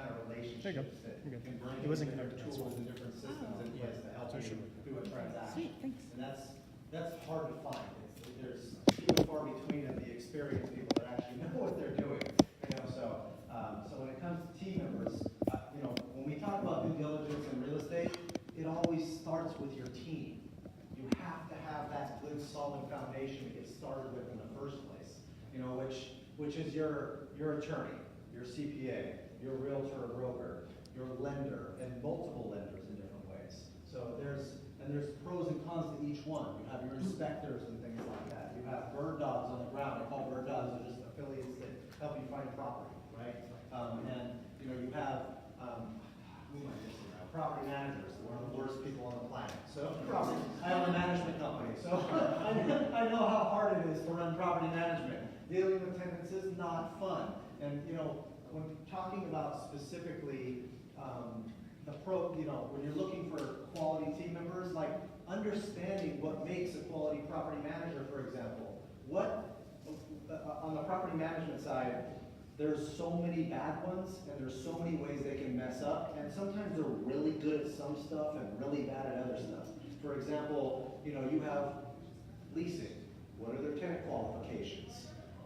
kind of relationships that can bring It wasn't different connected, that's tools and different systems in place to help you do a transaction. Sweet, thanks. And that's hard to find. There's few and far between of the experienced people that actually know what they're doing. So when it comes to team members, when we talk about due diligence in real estate, it always starts with your team. You have to have that good, solid foundation to get started with in the first place. Which is your attorney, your CPA, your realtor or broker, your lender, and multiple lenders in different ways. So there's pros and cons to each one. You have your inspectors and things like that. You have bird dogs on the ground. I call bird dogs are just affiliates that help you find property, right? And you have who am I missing now? Property managers, one of the worst people on the planet. So I own a management company, so I know how hard it is to run property management. Dealing with tenants is not fun. And when talking about specifically when you're looking for quality team members, like understanding what makes a quality property manager, for example. On the property management side, there's so many bad ones, and there's so many ways they can mess up, and sometimes they're really good at some stuff and really bad at other stuff. For example, you have leasing. What are their tenant qualifications?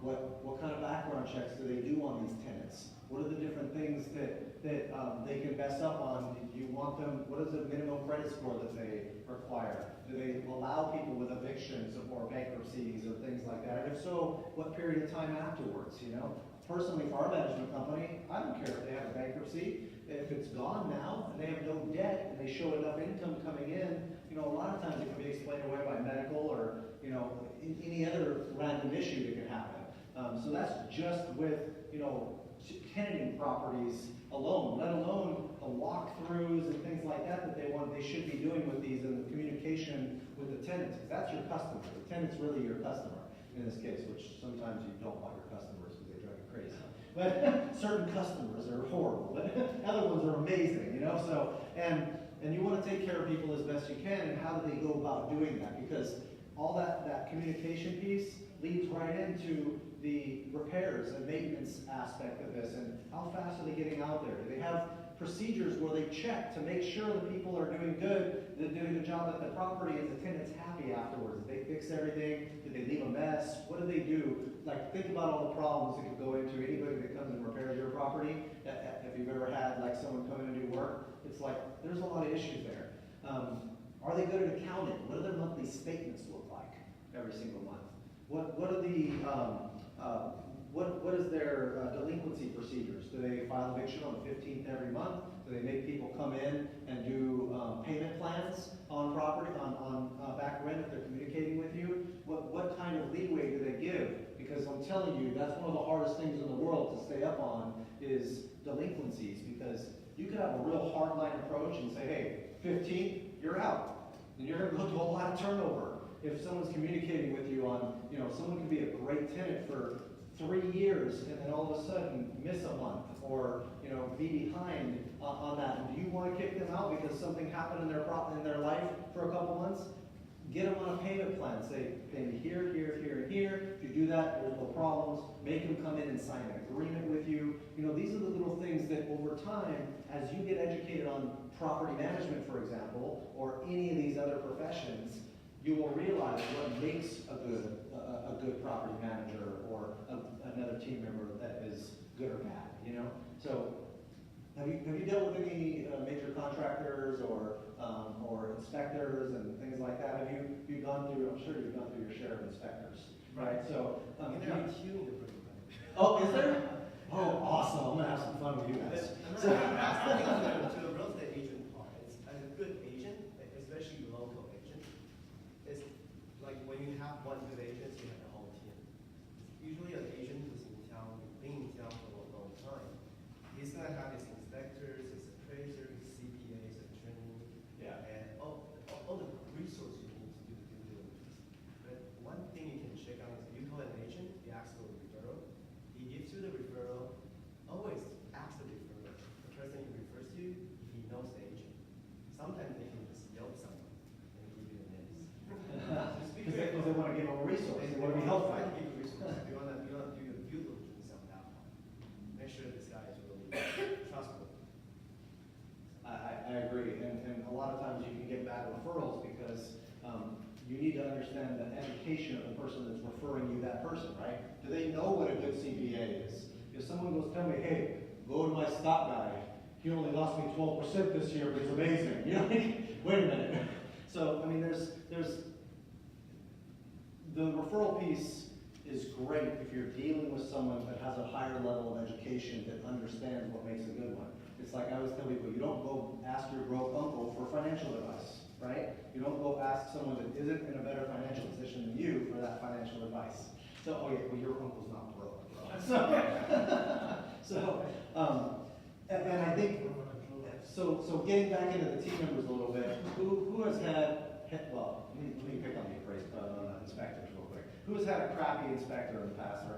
What kind of background checks do they do on these tenants? What are the different things that they can mess up on? Do you want them? What is the minimum credit score that they require? Do they allow people with evictions or bankruptcies or things like that? And if so, what period of time afterwards? Personally, for our management company, I don't care if they have a bankruptcy. If it's gone now and they have no debt and they show enough income coming in, a lot of times it can be explained away by medical or any other random issue that can happen. So that's just with tenanting properties alone, let alone the walkthroughs and things like that they should be doing with these and the communication with the tenants, because that's your customer. The tenant's really your customer in this case, which sometimes you don't want your customers because they drive you crazy. But certain customers are horrible, but other ones are amazing, So, and you want to take care of people as best you can, and how do they go about doing that? Because all that communication piece leads right into the repairs and maintenance aspect of this, and how fast are they getting out there? Do they have procedures where they check to make sure the people are doing good, they're doing the job at the property, and the tenant's happy afterwards? Did they fix everything? Did they leave a mess? What do they do? Like, think about all the problems that could go into anybody that comes and repairs your property. If you've ever had someone come in and do work, it's like there's a lot of issues there. Are they good at accounting? What do their monthly statements look like every single month? What are the what is their delinquency procedures? Do they file eviction on the 15th every month? Do they make people come in and do payment plans on property, on back rent if they're communicating with you? What kind of leeway do they give? Because I'm telling you, that's one of the hardest things in the world to stay up on is delinquencies, because you could have a real hardline approach and say, hey, 15th, you're out. And you're going to look at a lot of turnover. If someone's communicating with you on, someone can be a great tenant for 3 years and then all of a sudden miss a month or, be behind on that. And do you want to kick them out because something happened in their life for a couple months? Get them on a payment plan. Say, pay me here, here, here, and here. If you do that, there's no problems. Make them come in and sign an agreement with you. These are the little things that over time, as you get educated on property management, for example, or any of these other professions, you will realize what makes a good property manager or another team member that is good or bad. So, have you dealt with any major contractors or inspectors and things like that? Have you gone through? I'm sure you've gone through your share of inspectors, right? So, oh, is there? Oh, awesome! I'm gonna have some fun with you guys. To the real estate agent part, as a good agent, especially local agent, it's like when you have one good agent, you have the whole team. Usually an agent who's in town, been in town for a long time, he's gonna have his inspectors, his appraisers, his CPAs, his training, and all the resources you need to do the due diligence. But one thing you can check out is you call an agent, you ask for a referral, he gives you the referral, always ask the referral. The person he refers to, I agree, and a lot of times you can get bad referrals because you need to understand the education of the person that's referring you that person, right? Do they know what a good CPA is? If someone goes tell me, hey, go to my stock guy, he only lost me 12% this year, but it's amazing. You know, like, wait a minute. So, I mean, there's the referral piece is great if you're dealing with someone that has a higher level of education that understands what makes a good one. It's like I always tell people, you don't go ask your broke uncle for financial advice, right? You don't go ask someone that isn't in a better financial position than you for that financial advice. So, oh yeah, well, your uncle's not broke, bro. And I think, so getting back into the team members a little bit, who has well, let me pick on the inspectors real quick. Who has had a crappy inspector in the past, or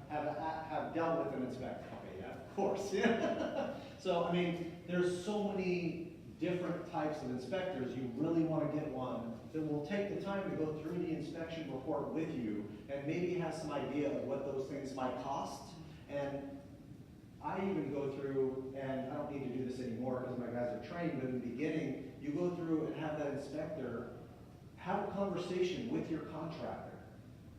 have dealt with an inspector? Okay, yeah, of course, yeah. So, I mean, there's so many different types of inspectors. You really want to get one that will take the time to go through the inspection report with you and maybe have some idea of what those things might cost. And I even go through, and I don't need to do this anymore because my guys are trained, but in the beginning, you go through and have that inspector have a conversation with your contractor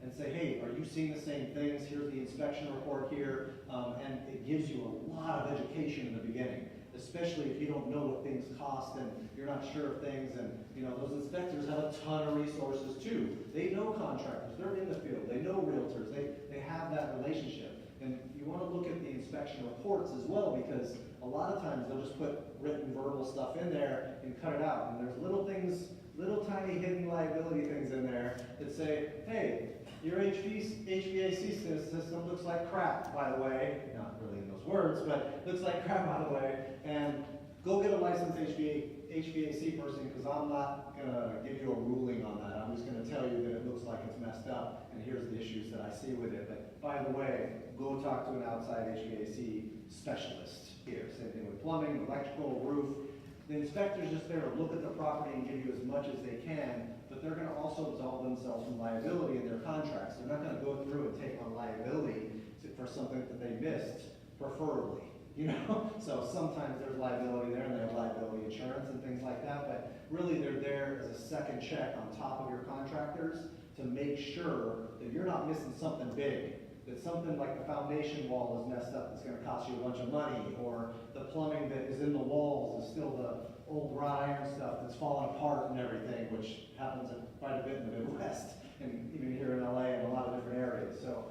and say, hey, are you seeing the same things? Here's the inspection report here. And it gives you a lot of education in the beginning, especially if you don't know what things cost and you're not sure of things. And you know, those inspectors have a ton of resources too. They know contractors, they're in the field, they know realtors, they have that relationship. And you want to look at the inspection reports as well, because a lot of times they'll just put written verbal stuff in there and cut it out. And there's little things, little tiny hidden liability things in there that say, hey, your HVAC system looks like crap, by the way. Not really in those words, but looks like crap, by the way. And go get a licensed HVAC person, because I'm not going to give you a ruling on that. I'm just going to tell you that it looks like it's messed up, and here's the issues that I see with it. But by the way, go talk to an outside HVAC specialist here. Same thing with plumbing, electrical, roof. The inspector's just there to look at the property and give you as much as they can, but they're going to also absolve themselves from liability in their contracts. They're not going to go through and take on liability for something that they missed, preferably. You know, so sometimes there's liability there, and they have liability insurance and things like that, but really they're there as a second check on top of your contractors to make sure that you're not missing something big, that something like the foundation wall is messed up that's going to cost you a bunch of money, or the plumbing that is in the walls is still the old wrought iron stuff that's falling apart and everything, which happens quite a bit in the Midwest, and even here in LA and a lot of different areas. So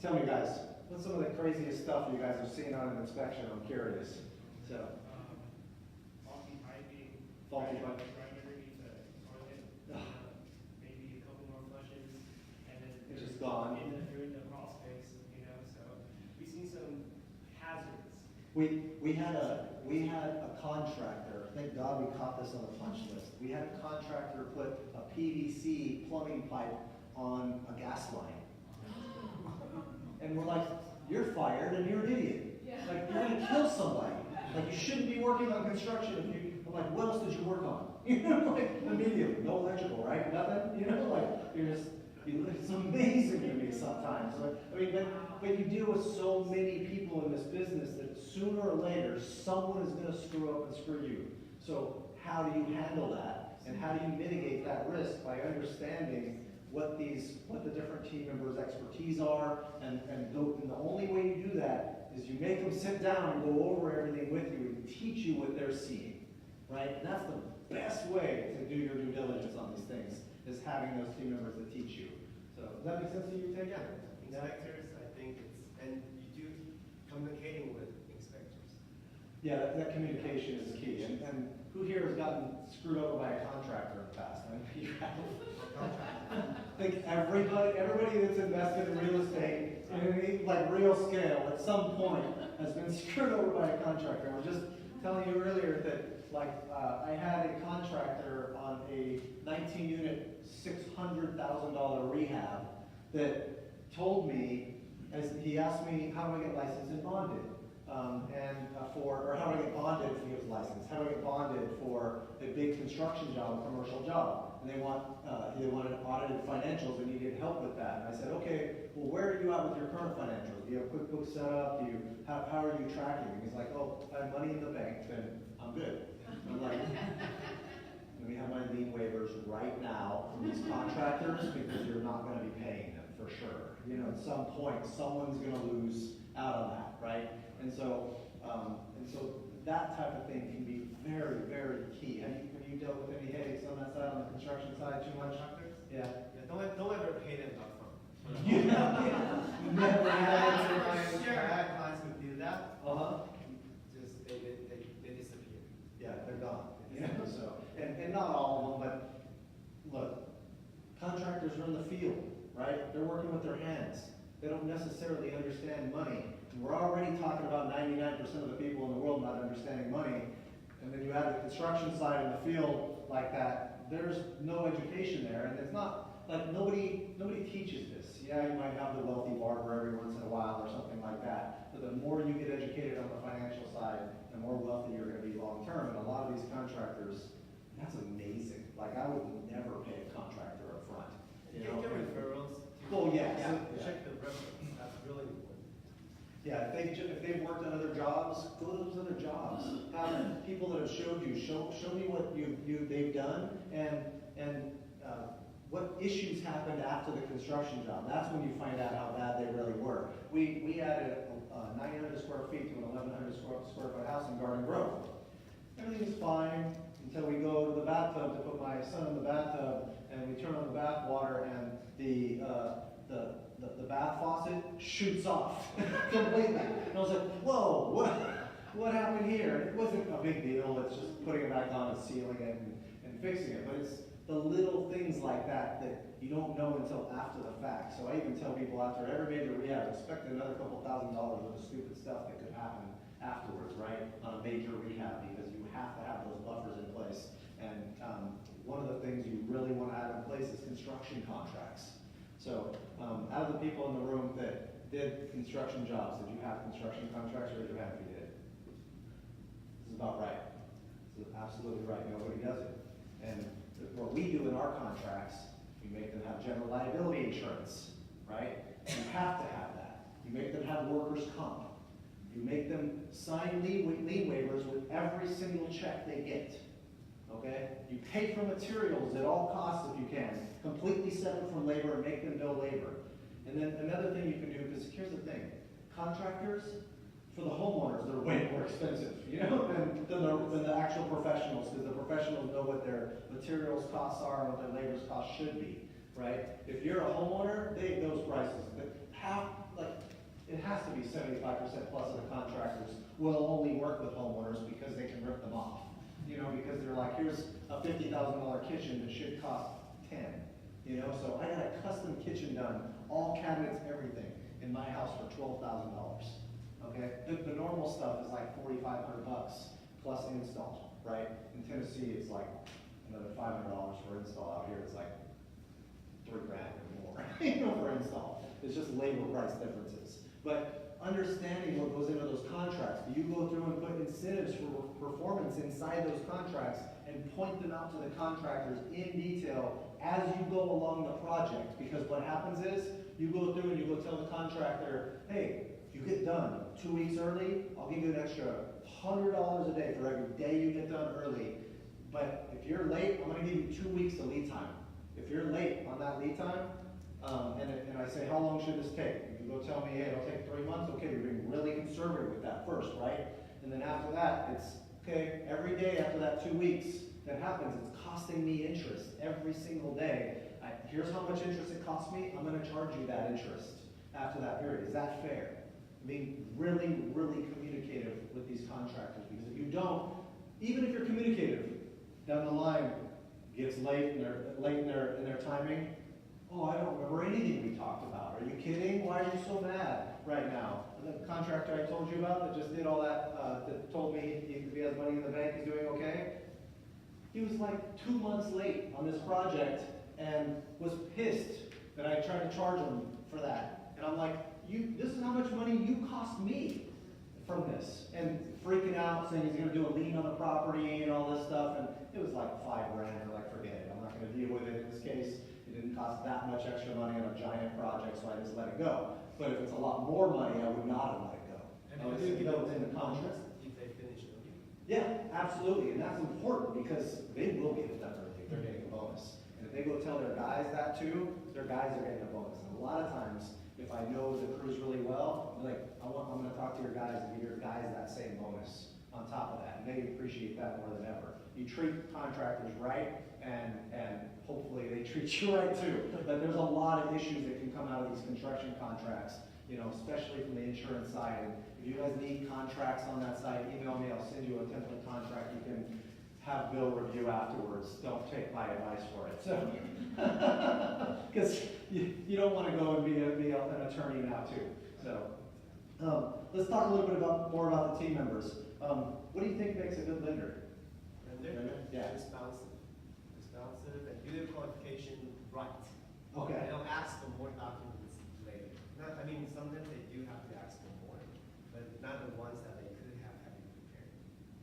tell me guys, what's some of the craziest stuff you guys have seen on an inspection? I'm curious. So, faulty piping, faulty piping. right underneath the toilet, maybe a couple more flushes, and then It's just gone. they're in the crawl space, you know. So we've seen some hazards. We had a contractor. Thank God we caught this on the punch list. We had a contractor put a PVC plumbing pipe on a gas line. And we're like, you're fired and you're an idiot. Yeah. Like, you're going to kill somebody. Like, you shouldn't be working on construction if you, I'm like, what else did you work on? You know, like, immediately, no electrical, right? Nothing? You know, like, it's amazing to me sometimes. I mean, but you deal with so many people in this business that sooner or later, someone is going to screw up and screw you. So how do you handle that? And how do you mitigate that risk by understanding what the different team members' expertise are, and the only way you do that is you make them sit down and go over everything with you and teach you what they're seeing, right? And that's the best way to do your due diligence on these things, is having those team members that teach you. So does that make sense to you, Ted? Yeah, inspectors, I think and you do communicating with inspectors. Yeah, that communication is key. And who here has gotten screwed over by a contractor in the past? I mean, you have. I think everybody that's invested in real estate in any like real scale at some point has been screwed over by a contractor. I was just telling you earlier that I had a contractor on a 19-unit, $600,000 rehab that told me, as he asked me, how do I get licensed and bonded? Or how do I get bonded if he was licensed? How do I get bonded for a big construction job, a commercial job? and they wanted audited financials, and needed help with that. And I said, okay, well, where are you at with your current financials? Do you have QuickBooks set up? How are you tracking? And he's like, oh, I have money in the bank, then I'm good. I'm like, let me have my lien waivers right now from these contractors, because you're not gonna be paying them for sure. You know, at some point, someone's gonna lose out on that, right? And so that type of thing can be very, very key. Have you dealt with any headaches on that side, on the construction side too much? Yeah. Yeah, don't ever pay them upfront. Never I had. had clients who do that, Uh-huh. just they disappear. Yeah, they're gone. You know, so, and not all of them, but look, contractors are in the field, right? They're working with their hands. They don't necessarily understand money. And we're already talking about 99% of the people in the world not understanding money. And then you add the construction side in the field like that, there's no education there. And it's not, like, nobody teaches this. Yeah, you might have the wealthy barber every once in a while or something like that. But the more you get educated on the financial side, the more wealthy you're gonna be long term. And a lot of these contractors, that's amazing. Like, I would never pay a contractor up front. You can get referrals. Well, yes. Yeah, Yeah. check the reference, that's really important. Yeah, if they've worked on other jobs, go to those other jobs. Have people that have showed you, show me what they've done, and what issues happened after the construction job. That's when you find out how bad they really were. We added 900 square feet to an 1,100 square foot house in Garden Grove. Everything was fine until we go to the bathtub to put my son in the bathtub, and we turn on the bath water, and the bath faucet shoots off completely. And I was like, whoa, what happened here? And it wasn't a big deal. It's just putting it back on and sealing it and fixing it. But it's the little things like that that you don't know until after the fact. So I even tell people after every major rehab, expect another couple $1,000s worth of stupid stuff that could happen afterwards, right? On a major rehab, because you have to have those buffers in place. And one of the things you really want to have in place is construction contracts. So, out of the people in the room that did construction jobs, did you have construction contracts? Raise your hand if you did. This is about right. This is absolutely right. Nobody does it. And what we do in our contracts, we make them have general liability insurance, right? You have to have that. You make them have workers' comp. You make them sign lien waivers with every single check they get. Okay? You pay for materials at all costs if you can, completely separate from labor, and make them bill labor. And then another thing you can do, because here's the thing, contractors, for the homeowners, they're way more expensive, you know, than the actual professionals, because the professionals know what their materials costs are and what their labor's costs should be, right? If you're a homeowner, those prices, it has to be 75% plus of the contractors will only work with homeowners because they can rip them off. You know, because they're like, here's a $50,000 kitchen that should cost 10. You know, so I got a custom kitchen done, all cabinets, everything, in my house for $12,000. Okay, the normal stuff is like $4,500 plus install, right? In Tennessee, it's like another $500 for install. Out here, it's like $3,000 or more, you know, for install. It's just labor price differences. But understanding what goes into those contracts, do you go through and put incentives for performance inside those contracts and point them out to the contractors in detail as you go along the project? Because what happens is, you go through and you go tell the contractor, hey, if you get done 2 weeks early, I'll give you an extra $100 a day for every day you get done early. But if you're late, I'm going to give you 2 weeks of lead time. If you're late on that lead time, and I say, how long should this take? You go tell me, hey, it'll take 3 months. Okay, you're being really conservative with that first, right? And then after that, it's, okay, every day after that 2 weeks that happens, it's costing me interest every single day. Here's how much interest it costs me. I'm going to charge you that interest after that period. Is that fair? Being really, really communicative with these contractors, because if you don't, even if you're communicative, down the line gets late in their timing. Oh, I don't remember anything we talked about. Are you kidding? Why are you so mad right now? The contractor I told you about that just did all that, that told me if he has money in the bank, he's doing okay. He was like 2 months late on this project and was pissed that I tried to charge him for that. And I'm like, this is how much money you cost me. from this, and freaking out, saying he's gonna do a lien on the property and all this stuff, and it was like $5 grand, we're like, forget it, I'm not gonna deal with it in this case. It didn't cost that much extra money on a giant project, so I just let it go. But if it's a lot more money, I would not have let it go. And I would you say give that was in them the contract. if they finish early. Yeah, absolutely, and that's important because they will get it done early if they're getting a bonus. And if they go tell their guys that too, their guys are getting a bonus. And a lot of times, if I know the crews really well, I'm like, I'm gonna talk to your guys and give your guys that same bonus on top of that, and they appreciate that more than ever. You treat contractors right, and hopefully they treat you right too. But there's a lot of issues that can come out of these construction contracts, you know, especially from the insurance side. And if you guys need contracts on that side, email me, I'll send you a template contract you can have Bill review afterwards. Don't take my advice for it, so. Because you don't want to go and be an attorney now too. So, let's talk a little bit more about the team members. What do you think makes a good lender? Yeah. Responsive, and do their qualification right. Okay. They don't ask for more documents later. I mean, sometimes they do have to ask for more, but not the ones that they could have had prepared.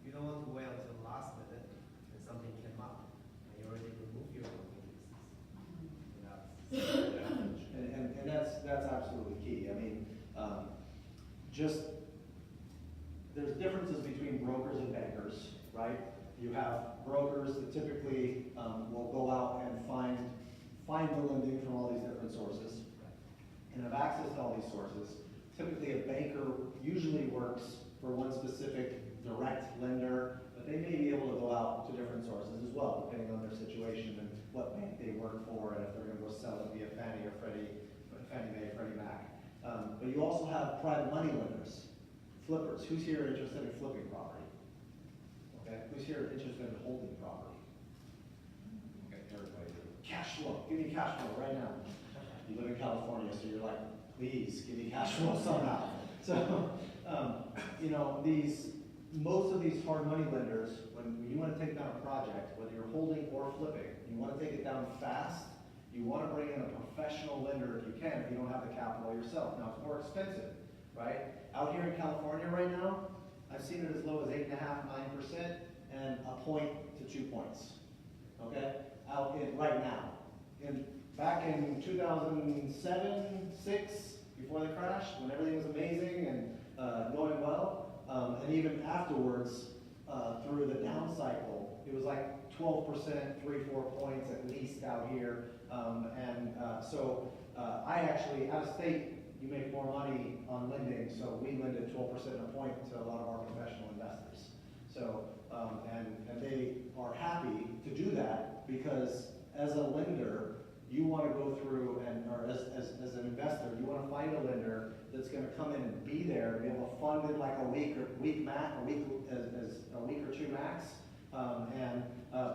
You don't want to wait until the last minute and something came up, and you already removed your weaknesses. And that's absolutely key. I mean, there's differences between brokers and bankers, right? You have brokers that typically will go out and find the lending from all these different sources and have access to all these sources. Typically, a banker usually works for one specific direct lender, but they may be able to go out to different sources as well, depending on their situation and what bank they work for, and if they're going to go sell it via Fannie or Freddie Mae, Freddie Mac. But you also have private money lenders, flippers. Who's here interested in flipping property? Okay, who's here interested in holding property? Okay, everybody. Cash flow, give me cash flow right now. You live in California, so you're like, please, give me cash flow somehow. So, you know, most of these hard money lenders, when you want to take down a project, whether you're holding or flipping, you want to take it down fast, you want to bring in a professional lender if you can, if you don't have the capital yourself. Now, it's more expensive, right? Out here in California right now, I've seen it as low as 8.5%, 9%, and a point to 2 points. Okay, right now. Back in 2007, 6, before the crash, when everything was amazing and going well, and even afterwards, through the down cycle, it was like 12%, 3-4 points at least out here. So I actually, out of state, you make more money on lending, so we lend at 12% a point to a lot of our professional investors. So, and they are happy to do that because as a lender, you want to go through or as an investor, you want to find a lender that's going to come in and be there and be able to fund it like a week or two max, and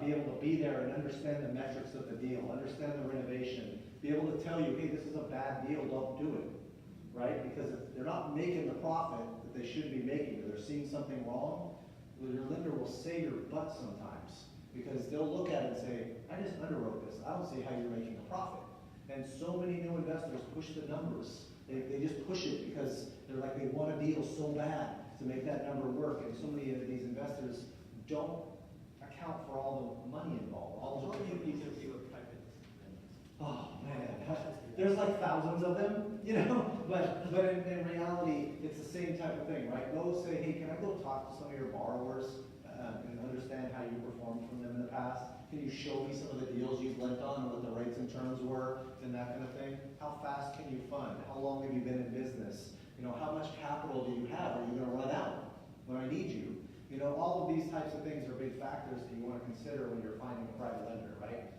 be able to be there and understand the metrics of the deal, understand the renovation, be able to tell you, hey, this is a bad deal, don't do it. Right? Because if they're not making the profit that they should be making, or they're seeing something wrong, well, your lender will save your butt sometimes. Because they'll look at it and say, I just underwrote this. I don't see how you're making a profit. And so many new investors push the numbers. They just push it because they're like, they want a deal so bad to make that number work. And so many of these investors don't account for all the money involved. All the Oh man, there's like thousands of them, you know, but in reality, it's the same type of thing, right? Go say, hey, can I go talk to some of your borrowers and understand how you performed from them in the past? Can you show me some of the deals you've lent on and what the rates and terms were and that kind of thing? How fast can you fund? How long have you been in business? You know, how much capital do you have? Are you going to run out when I need you? You know, all of these types of things are big factors that you want to consider when you're finding a private lender, right?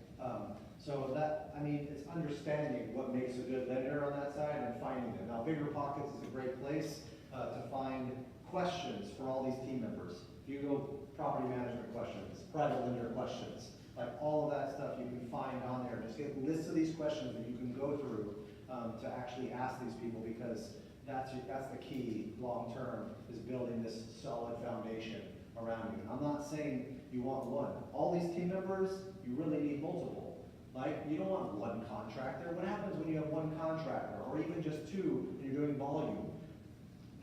So that, I mean, it's understanding what makes a good lender on that side and finding them. Now, Bigger Pockets is a great place to find questions for all these team members. If you go property management questions, private lender questions, like all of that stuff you can find on there. Just get lists of these questions that you can go through to actually ask these people, because that's the key long term, is building this solid foundation around you. And I'm not saying you want one. All these team members, you really need multiple. Like, you don't want one contractor. What happens when you have one contractor, or even just two, and you're doing volume?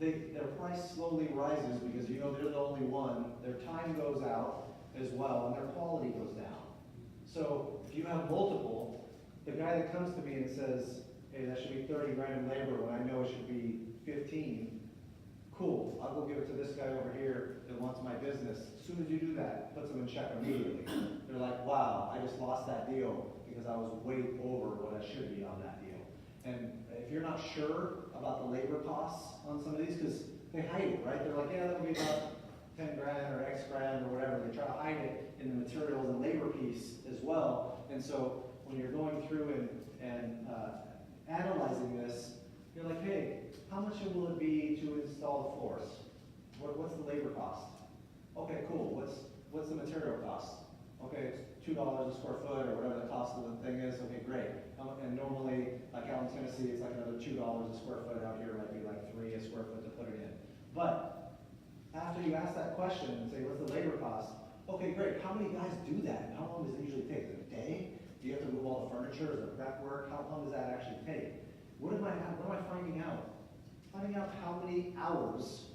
their price slowly rises because you know they're the only one, their time goes out as well, and their quality goes down. So if you have multiple, the guy that comes to me and says, hey, that should be 30 grand in labor when I know it should be 15, cool, I'll go give it to this guy over here that wants my business. As soon as you do that, puts them in check immediately. They're like, wow, I just lost that deal because I was way over what I should be on that deal. And if you're not sure about the labor costs on some of these, because they hide it, right? They're like, yeah, that'll be about 10 grand or X grand or whatever. They try to hide it in the materials and labor piece as well. And so when you're going through and analyzing this, you're like, hey, how much will it be to install the floors? What's the labor cost? Okay, cool. What's the material cost? Okay, it's $2 a square foot or whatever the cost of the thing is. Okay, great. And normally, like out in Tennessee, it's like another $2 a square foot. Out here, it might be like $3 a square foot to put it in. But after you ask that question and say, what's the labor cost? Okay, great. How many guys do that? How long does it usually take? A day? Do you have to move all the furniture? Is there prep work? How long does that actually take? What am I finding out? Finding out how many hours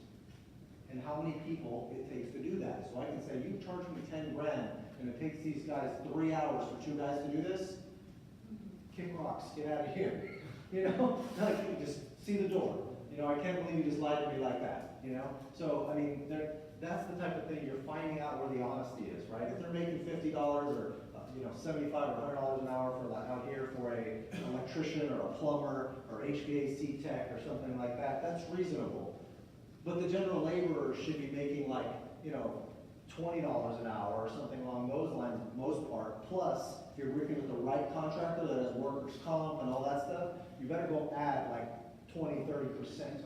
and how many people it takes to do that. So I can say, you charge me 10 grand, and it takes these guys 3 hours for 2 guys to do this. Kick rocks, get out of here. You know, like, just see the door. You know, I can't believe you just lied to me like that. You know, so I mean, that's the type of thing you're finding out where the honesty is, right? If they're making $50 or $75 or $100 an hour for like out here for an electrician or a plumber or HVAC tech or something like that, that's reasonable. But the general laborer should be making like, $20 an hour or something along those lines, most part. Plus, if you're working with the right contractor that has workers' comp and all that stuff, you better go add like 20–30%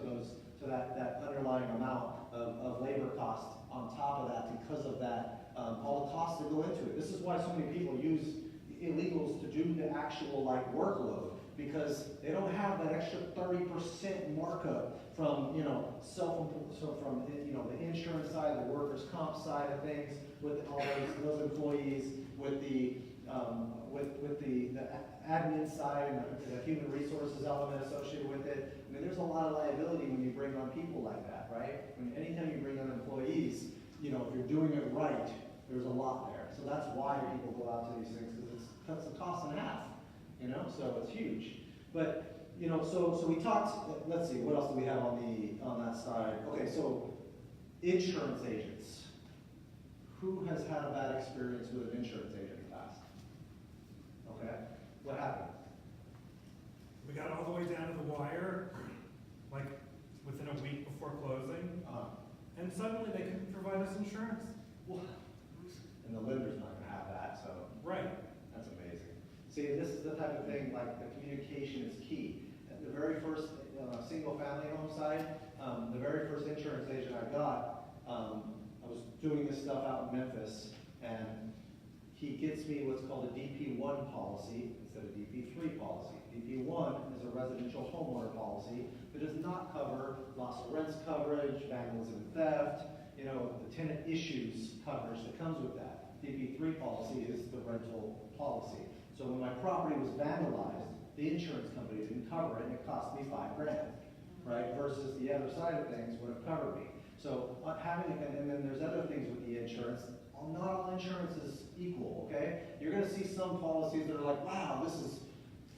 to that underlying amount of labor cost on top of that because of that, all the costs that go into it. This is why so many people use illegals to do the actual workload, because they don't have that extra 30% markup from from the insurance side, the workers' comp side of things, with all those employees, with the admin side and the human resources element associated with it. I mean, there's a lot of liability when you bring on people like that, right? Anytime you bring on employees, if you're doing it right, there's a lot there. So that's why people go out to these things, because it cuts the cost in half, so it's huge. But, so we talked, let's see, what else do we have on that side? Okay, so insurance agents. Who has had a bad experience with an insurance agent in the past? Okay, what happened? We got all the way down to the wire, like within a week before closing, and suddenly they couldn't provide us insurance. Well, and the lender's not going to have that, so. Right. That's amazing. See, this is the type of thing, like the communication is key. The very first single-family home side, the very first insurance agent I got, I was doing this stuff out in Memphis, and he gets me what's called a DP1 policy instead of DP3 policy. DP1 is a residential homeowner policy that does not cover loss of rents coverage, vandalism and theft, the tenant issues coverage that comes with that. DP3 policy is the rental policy. So when my property was vandalized, the insurance company didn't cover it, and it cost me $5 grand, right? Versus the other side of things would have covered me. So and then there's other things with the insurance. Not all insurance is equal, okay? You're going to see some policies that are like, wow, this is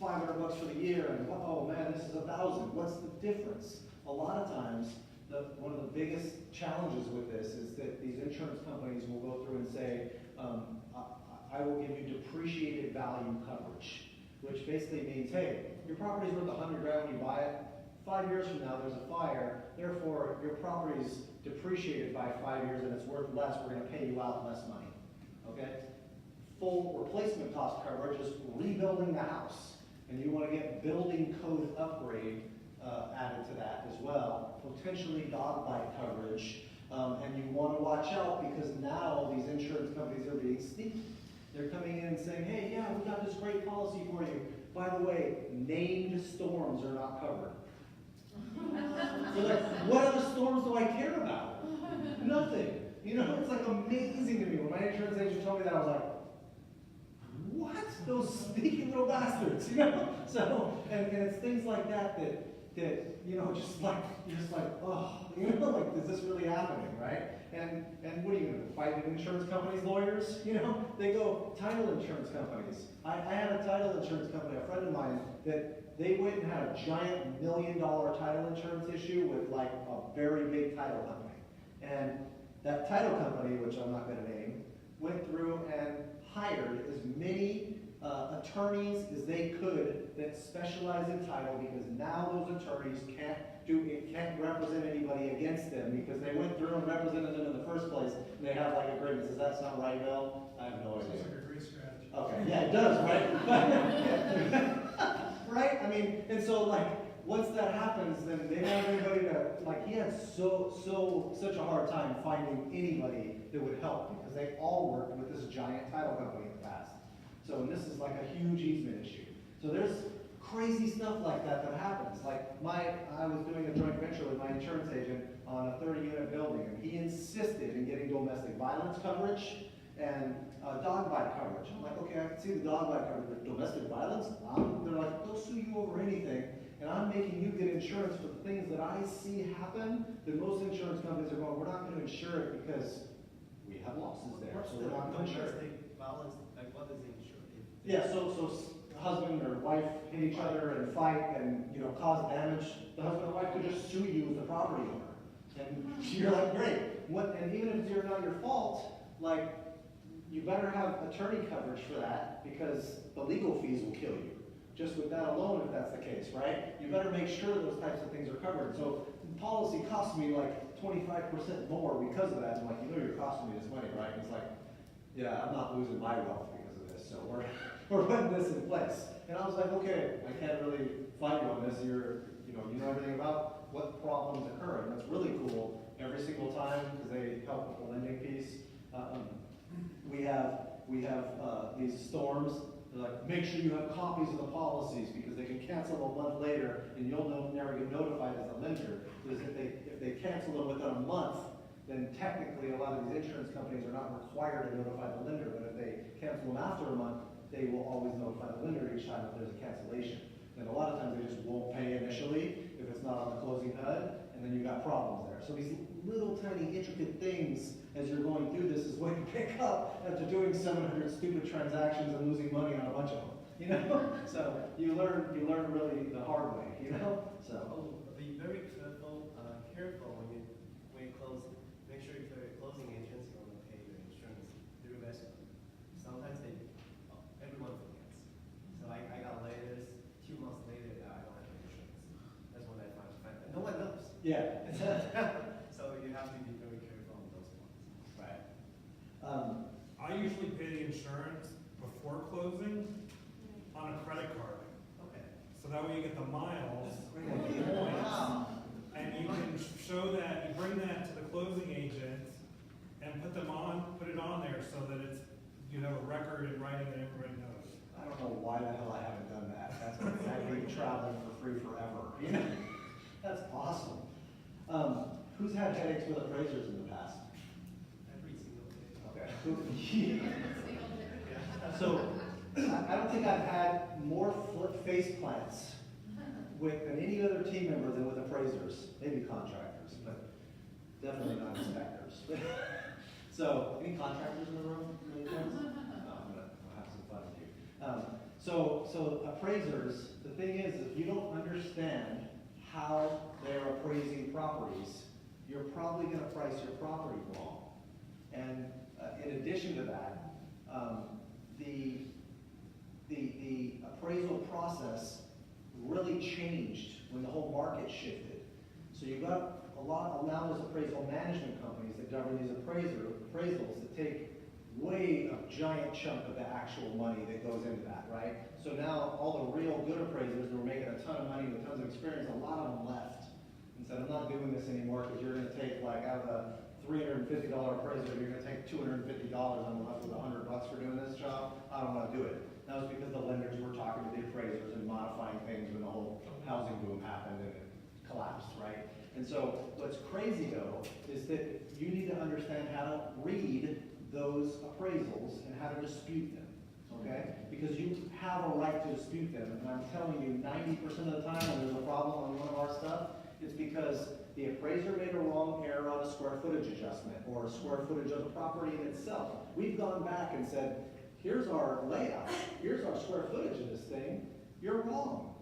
$500 for the year, and oh man, this is $1,000. What's the difference? A lot of times, one of the biggest challenges with this is that these insurance companies will go through and say, I will give you depreciated value coverage, which basically means, hey, your property's worth $100 grand when you buy it. 5 years from now, there's a fire. Therefore, your property's depreciated by 5 years and it's worth less. We're going to pay you out less money. Okay? Full replacement cost coverage is rebuilding the house, and you want to get building code upgrade added to that as well. Potentially dog bite coverage, and you want to watch out because now these insurance companies are being sneaky. They're coming in and saying, hey, yeah, we got this great policy for you. By the way, named storms are not covered. So like, what other storms do I care about? Nothing. It's like amazing to me. When my insurance agent told me that, I was like, what? Those sneaky little bastards, So, and it's things like that that, you know, just like, you're just like, oh, you know, like, is this really happening, right? And what are you gonna do, fight with insurance companies' lawyers? You know, they go, title insurance companies. I had a title insurance company, a friend of mine, that they went and had a giant $1 million title insurance issue with like a very big title company. And that title company, which I'm not gonna name, went through and hired as many attorneys as they could that specialize in title, because now those attorneys can't represent anybody against them, because they went through and represented them in the first place, and they have like agreements. Does that sound right, Bill? I have no idea. Sounds like a great strategy. Okay, yeah, it does, right? Right? I mean, and so like, once that happens, then they don't have anybody to, like, he had such a hard time finding anybody that would help, because they all worked with this giant title company in the past. So, and this is like a huge easement issue. So there's crazy stuff like that that happens. Like I was doing a joint venture with my insurance agent on a 30-unit building, and he insisted in getting domestic violence coverage and dog bite coverage. I'm like, okay, I can see the dog bite coverage, but domestic violence? They're like, they'll sue you over anything, and I'm making you get insurance for the things that I see happen, that most insurance companies are going, we're not going to insure it because we have losses there, What's so the we're not going to insure it. domestic violence, like what is the insurance? Yeah, so husband or wife hit each other and fight and, you know, cause damage. The husband or wife could just sue you as the property owner. And you're like, great. And even if it's not your fault, like, you better have attorney coverage for that, because the legal fees will kill you. Just with that alone, if that's the case, right? You better make sure those types of things are covered. So the policy costs me like 25% more because of that. I'm like, you know you're costing me this money, right? And it's like, yeah, I'm not losing my wealth because of this. So we're putting this in place. And I was like, okay, I can't really fight you on this. You know everything about what problems occur. And that's really cool every single time, because they help with the lending piece. We have these storms. They're like, make sure you have copies of the policies, because they can cancel a month later and you'll never get notified as a lender. Because if they cancel them within a month, then technically a lot of these insurance companies are not required to notify the lender. But if they cancel them after a month, they will always notify the lender each time if there's a cancellation. And a lot of times they just won't pay initially if it's not on the closing HUD, and then you got problems there. So these little tiny intricate things as you're going through this is what you pick up after doing 700 stupid transactions and losing money on a bunch of them. You know? So you learn really the hard way, you know? So Be very careful when you close. Make sure if you're closing agents, you want to pay your insurance through escrow. Sometimes every month forgets. So I got letters 2 months later that I don't have insurance. That's when I find. No one knows. yeah. So you have to be very careful on those points. Right. I usually pay the insurance before closing on a credit card. Okay. So that way you get the miles, Wow. and you can show that, you bring that to the closing agent and put it on there so that you have a record in writing that everybody knows. I don't know why the hell I haven't done that. That's I've been traveling for free forever. You know? That's awesome. Who's had headaches with appraisers in the past? Every single day. Okay. So, I don't think I've had more face plants than any other team member than with appraisers. Maybe contractors, but definitely not inspectors. So, any contractors in the room? Any friends? No, I'll have some fun with you. So appraisers, the thing is, if you don't understand how they're appraising properties, you're probably going to price your property wrong. And in addition to that, the appraisal process really changed when the whole market shifted. So you've got now there's appraisal management companies that govern these appraisals that take a giant chunk of the actual money that goes into that, right? So now all the real good appraisers that were making a ton of money with tons of experience, a lot of them left and said, I'm not doing this anymore because you're going to take, like, out of the $350 appraiser, you're going to take $250 and I'm left with $100 for doing this job. I don't want to do it. That was because the lenders were talking to the appraisers and modifying things when the whole housing boom happened and it collapsed, right? And so what's crazy though is that you need to understand how to read those appraisals and how to dispute them. okay? Because you have a right to dispute them, and I'm telling you, 90% of the time when there's a problem on one of our stuff, it's because the appraiser made a wrong error on a square footage adjustment, or a square footage of the property in itself. We've gone back and said, here's our layout, here's our square footage of this thing, you're wrong.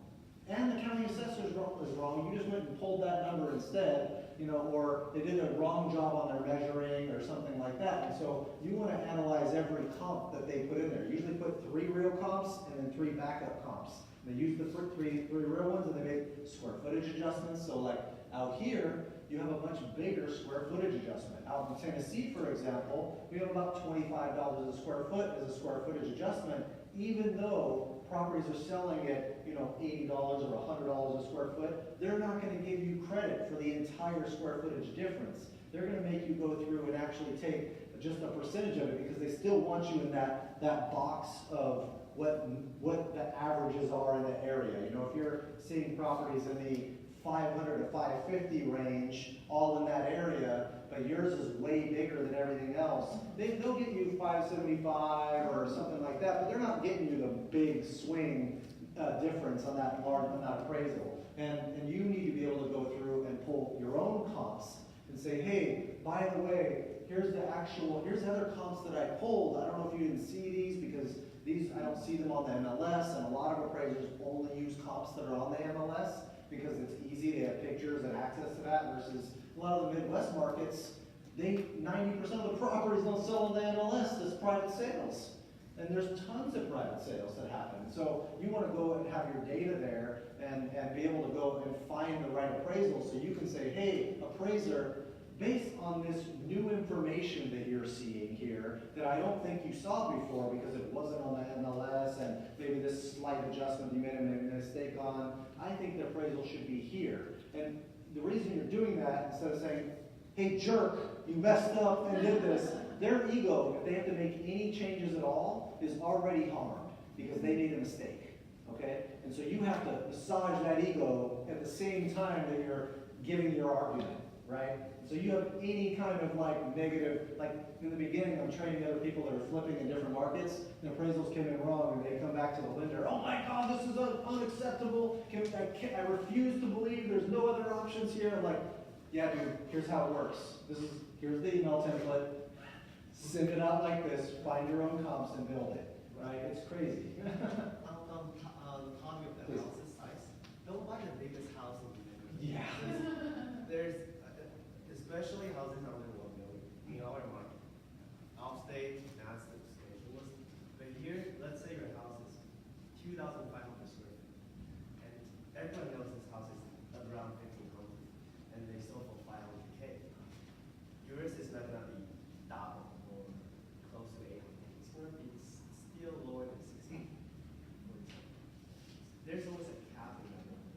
And the county assessor is wrong, you just went and pulled that number instead, you know, or they did a wrong job on their measuring or something like that. And so you want to analyze every comp that they put in there. Usually put 3 real comps and then 3 backup comps. They use the three real ones and they make square footage adjustments. So like out here, you have a much bigger square footage adjustment. Out in Tennessee, for example, we have about $25 a square foot as a square footage adjustment, even though properties are selling at, you know, $80 or $100 a square foot, they're not going to give you credit for the entire square footage difference. They're going to make you go through and actually take just a percentage of it because they still want you in that box of what the averages are in the area. You know, if you're seeing properties in the 500 to 550 range, all in that area, but yours is way bigger than everything else, they'll get you 575 or something like that, but they're not getting you the big swing difference on that appraisal. And you need to be able to go through and pull your own comps and say, hey, by the way, here's the other comps that I pulled. I don't know if you didn't see these because these, I don't see them on the MLS, and a lot of appraisers only use comps that are on the MLS because it's easy, they have pictures and access to that, versus a lot of the Midwest markets, 90% of the properties don't sell on the MLS as private sales. And there's tons of private sales that happen. So you want to go and have your data there and be able to go and find the right appraisal so you can say, hey, appraiser, based on this new information that you're seeing here that I don't think you saw before because it wasn't on the MLS and maybe this slight adjustment you made a mistake on, I think the appraisal should be here. And the reason you're doing that, instead of saying, hey jerk, you messed up and did this, their ego, if they have to make any changes at all, is already harmed because they made a mistake, okay? And so you have to massage that ego at the same time that you're giving your argument, right? So you have any kind of like negative, like in the beginning I'm training other people that are flipping in different markets, and appraisals came in wrong and they come back to the lender, oh my God, this is unacceptable, I refuse to believe there's no other options here. I'm like, yeah dude, here's how it works. Here's the email template, send it out like this, find your own comps and build it, right? It's crazy. Talking of the Please. houses size, don't buy the biggest house in the neighborhood. Yeah. There's, especially houses under 1 million in our market. Upstate, massive state. But here, let's say your house is 2,500 square feet, and everyone knows this house is around 1,500, and they sold for 500K. Yours is not gonna be double or close to 800. It's gonna be still lower than 16. For example. There's always a cap in that number.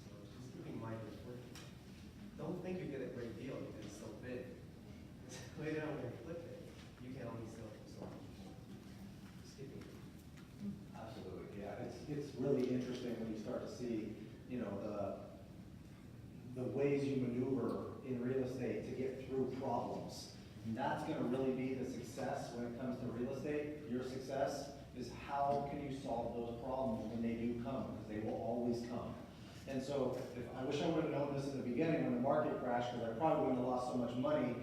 So just keep in mind your foot. Don't think you get a great deal because it's so big. Later on when you flip it, you can only sell for so much more. Just keep it. Absolutely, yeah. It's really interesting when you start to see, you know, the ways you maneuver in real estate to get through problems. And that's going to really be the success when it comes to real estate. Your success is how can you solve those problems when they do come, because they will always come. And so I wish I would have known this in the beginning when the market crashed, because I probably wouldn't have lost so much money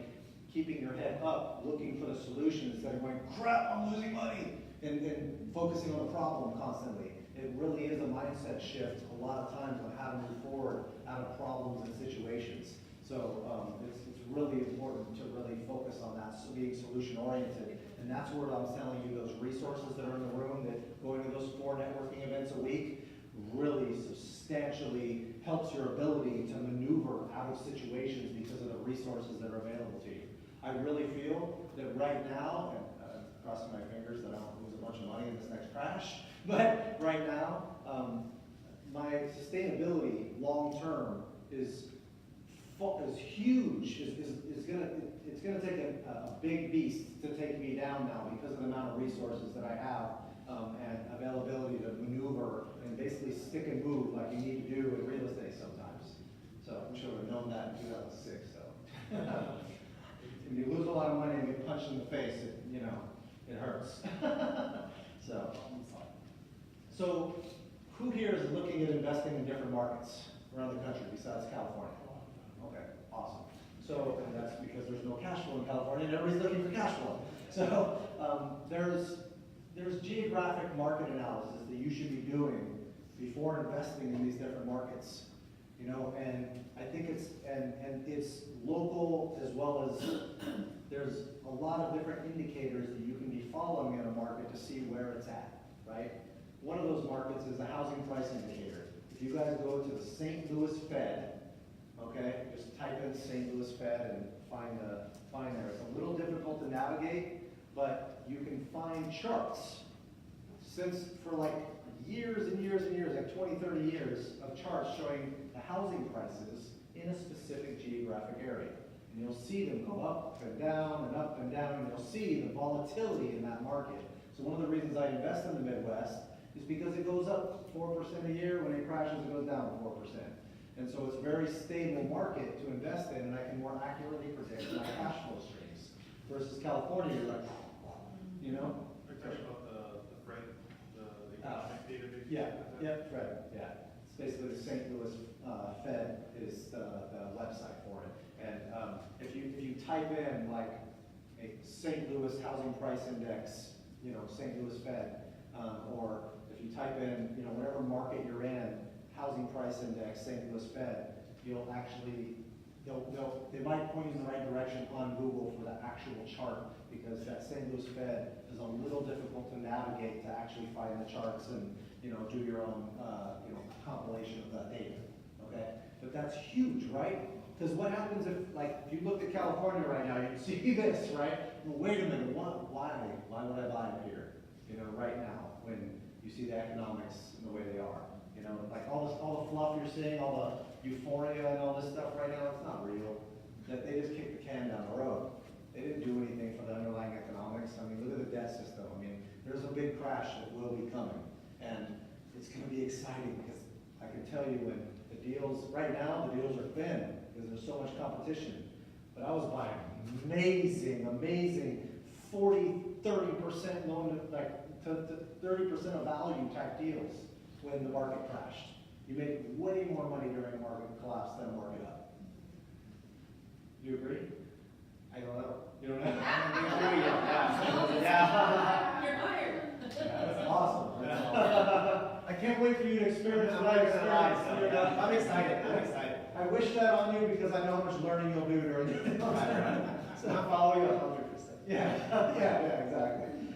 keeping your head up, looking for the solution instead of going, crap, I'm losing money, and focusing on the problem constantly. It really is a mindset shift a lot of times on how to move forward out of problems and situations. So it's really important to really focus on that, so being solution oriented. And that's where I'm telling you those resources that are in the room, that going to those 4 networking events a week really substantially helps your ability to maneuver out of situations because of the resources that are available to you. I really feel that right now, and crossing my fingers that I don't lose a bunch of money in this next crash, but right now, my sustainability long term is huge. It's gonna take a big beast to take me down now because of the amount of resources that I have and availability to maneuver and basically stick and move like you need to do in real estate sometimes. So I wish I would have known that in 2006. So if you lose a lot of money and get punched in the face, it hurts. So who here is looking at investing in different markets around the country besides California? Okay, awesome. So, and that's because there's no cash flow in California and everybody's looking for cash flow. So, there's geographic market analysis that you should be doing before investing in these different markets. You know, and I think it's local as well as there's a lot of different indicators that you can be following in a market to see where it's at, right? One of those markets is the housing price indicator. If you guys go to the St. Louis Fed, okay, just type in St. Louis Fed and find there. It's a little difficult to navigate, but you can find charts for like years and years and years, like 20, 30 years of charts showing the housing prices in a specific geographic area. And you'll see them go up and down and up and down, and you'll see the volatility in that market. So one of the reasons I invest in the Midwest is because it goes up 4% a year. When it crashes, it goes down 4%. And so it's a very stable market to invest in, and I can more accurately predict my cash flow streams. Versus California, you're like, you know? Are you talking about the FRED, the economic database? Yeah, FRED, yeah. It's basically the St. Louis Fed is the website for it. And if you type in like a St. Louis housing price index, you know, St. Louis Fed, or if you type in, you know, whatever market you're in, housing price index, St. Louis Fed, you'll actually, they might point you in the right direction on Google for the actual chart, because that St. Louis Fed is a little difficult to navigate to actually find the charts and, you know, do your own, you know, compilation of that data, okay? But that's huge, right? Because what happens if you looked at California right now, you'd see this, right? Well, wait a minute, why would I buy it here, you know, right now, when you see the economics and the way they are? You know, like all the fluff you're seeing, all the euphoria and all this stuff right now, it's not real. That they just kicked the can down the road. They didn't do anything for the underlying economics. I mean, look at the debt system. I mean, there's a big crash that will be coming. And it's going to be exciting because I can tell you when the deals, right now, the deals are thin because there's so much competition. But I was buying amazing 40, 30% loan, to 30% of value type deals when the market crashed. You make way more money during a market collapse than a market up. Do you agree? I don't know. You don't know? Yeah. You're hired. That's awesome. That's awesome. I can't wait for you to experience what I experienced. I'm excited. I wish that on you because I know how much learning you'll do during the So I follow you 100%. Yeah, exactly.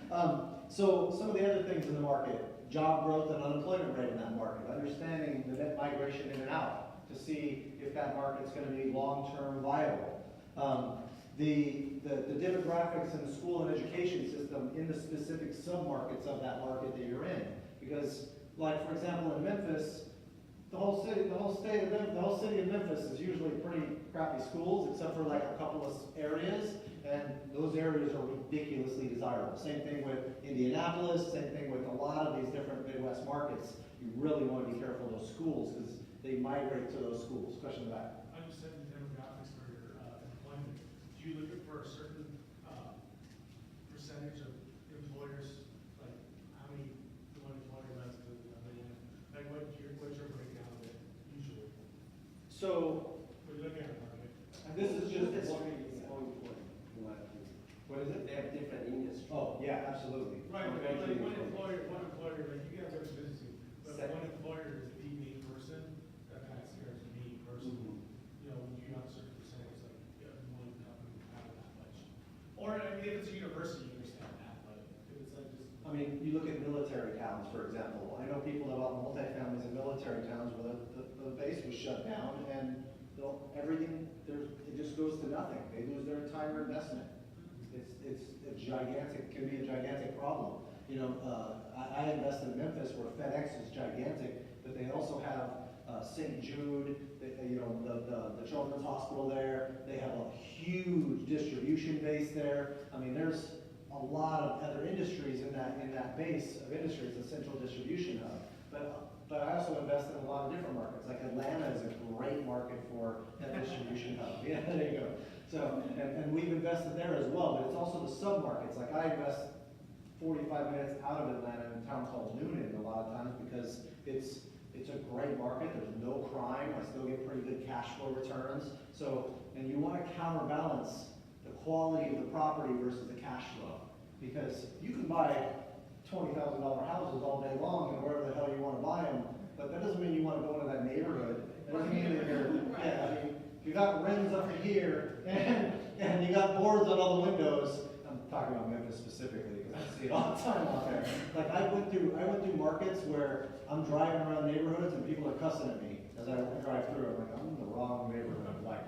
So some of the other things in the market, job growth and unemployment rate in that market, understanding the net migration in and out to see if that market's going to be long-term viable. The demographics in the school and education system in the specific sub-markets of that market that you're in. Because, like for example, in Memphis, the whole city of Memphis is usually pretty crappy schools, except for like a couple of areas, and those areas are ridiculously desirable. Same thing with Indianapolis, same thing with a lot of these different Midwest markets. You really want to be careful of those schools because they migrate to those schools. Question back. I'm just saying the demographics for your employment. Do you look for a certain percentage of employers, like how many one employer less than a million? Like what's your breakdown of it usually? So When you look at a market. this is just What is it? They have different industries. Oh yeah, absolutely. Right, but like one employer, like you guys are busy, but Set. one employer is the main person, that kind of scares me personally. You know, when you have a certain percentage, like, one company would have that much. Or, I mean, if it's a university, you understand that, but if it's like just. I mean, you look at military towns, for example. I know people that bought multifamilies in military towns where the base was shut down and it just goes to nothing. They lose their entire investment. It's a gigantic, can be a gigantic problem. You know, I invested in Memphis where FedEx is gigantic, but they also have St. Jude, you know, the Children's Hospital there. They have a huge distribution base there. I mean, there's a lot of other industries in that base of industries, a central distribution hub. But I also invest in a lot of different markets. Like Atlanta is a great market for that distribution hub. Yeah, there you go. So, and we've invested there as well, but it's also the sub-markets. Like I invest 45 minutes out of Atlanta in a town called Noonan a lot of times because it's a great market, there's no crime, I still get pretty good cash flow returns. So, and you want to counterbalance the quality of the property versus the cash flow. Because you can buy $20,000 houses all day long and wherever the hell you want to buy them, but that doesn't mean you want to go into that neighborhood. It doesn't mean that you're, yeah, I mean, you got rims up to here and you got boards on all the windows. I'm talking about Memphis specifically because I see it all the time out there. Like I went through markets where I'm driving around neighborhoods and people are cussing at me as I drive through. I'm like, I'm in the wrong neighborhood. Like,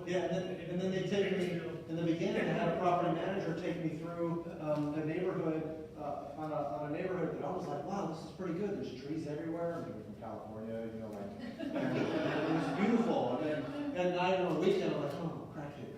yeah, and then they take me, in the beginning, I had a property manager take me through the neighborhood, on a neighborhood that I was like, wow, this is pretty good. There's trees everywhere. I'm from California, you know, like, and it was beautiful. And night on the weekend, I'm like, oh, crackhead.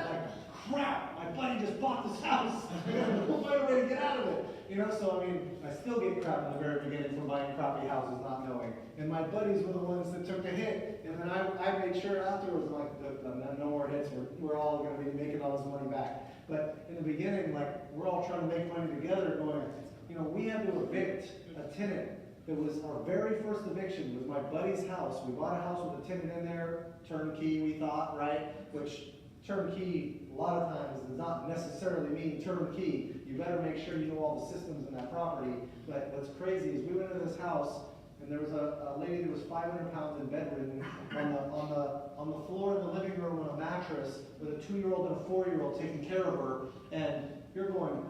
Like, crap, my buddy just bought this house. What's my way to get out of it? You know, so I mean, I still get crap in the very beginning from buying crappy houses, not knowing. And my buddies were the ones that took the hit. And then I made sure afterwards, like, no more hits. We're all going to be making all this money back. But in the beginning, like, we're all trying to make money together, going, you know, we had to evict a tenant. It was our very first eviction was my buddy's house. We bought a house with a tenant in there, turnkey, we thought, right? Which turnkey, a lot of times, does not necessarily mean turnkey. You better make sure you know all the systems in that property. But what's crazy is we went into this house, and there was a lady that was 500 pounds in bedridden on the floor in the living room on a mattress with a 2-year-old and a 4-year-old taking care of her. And you're going,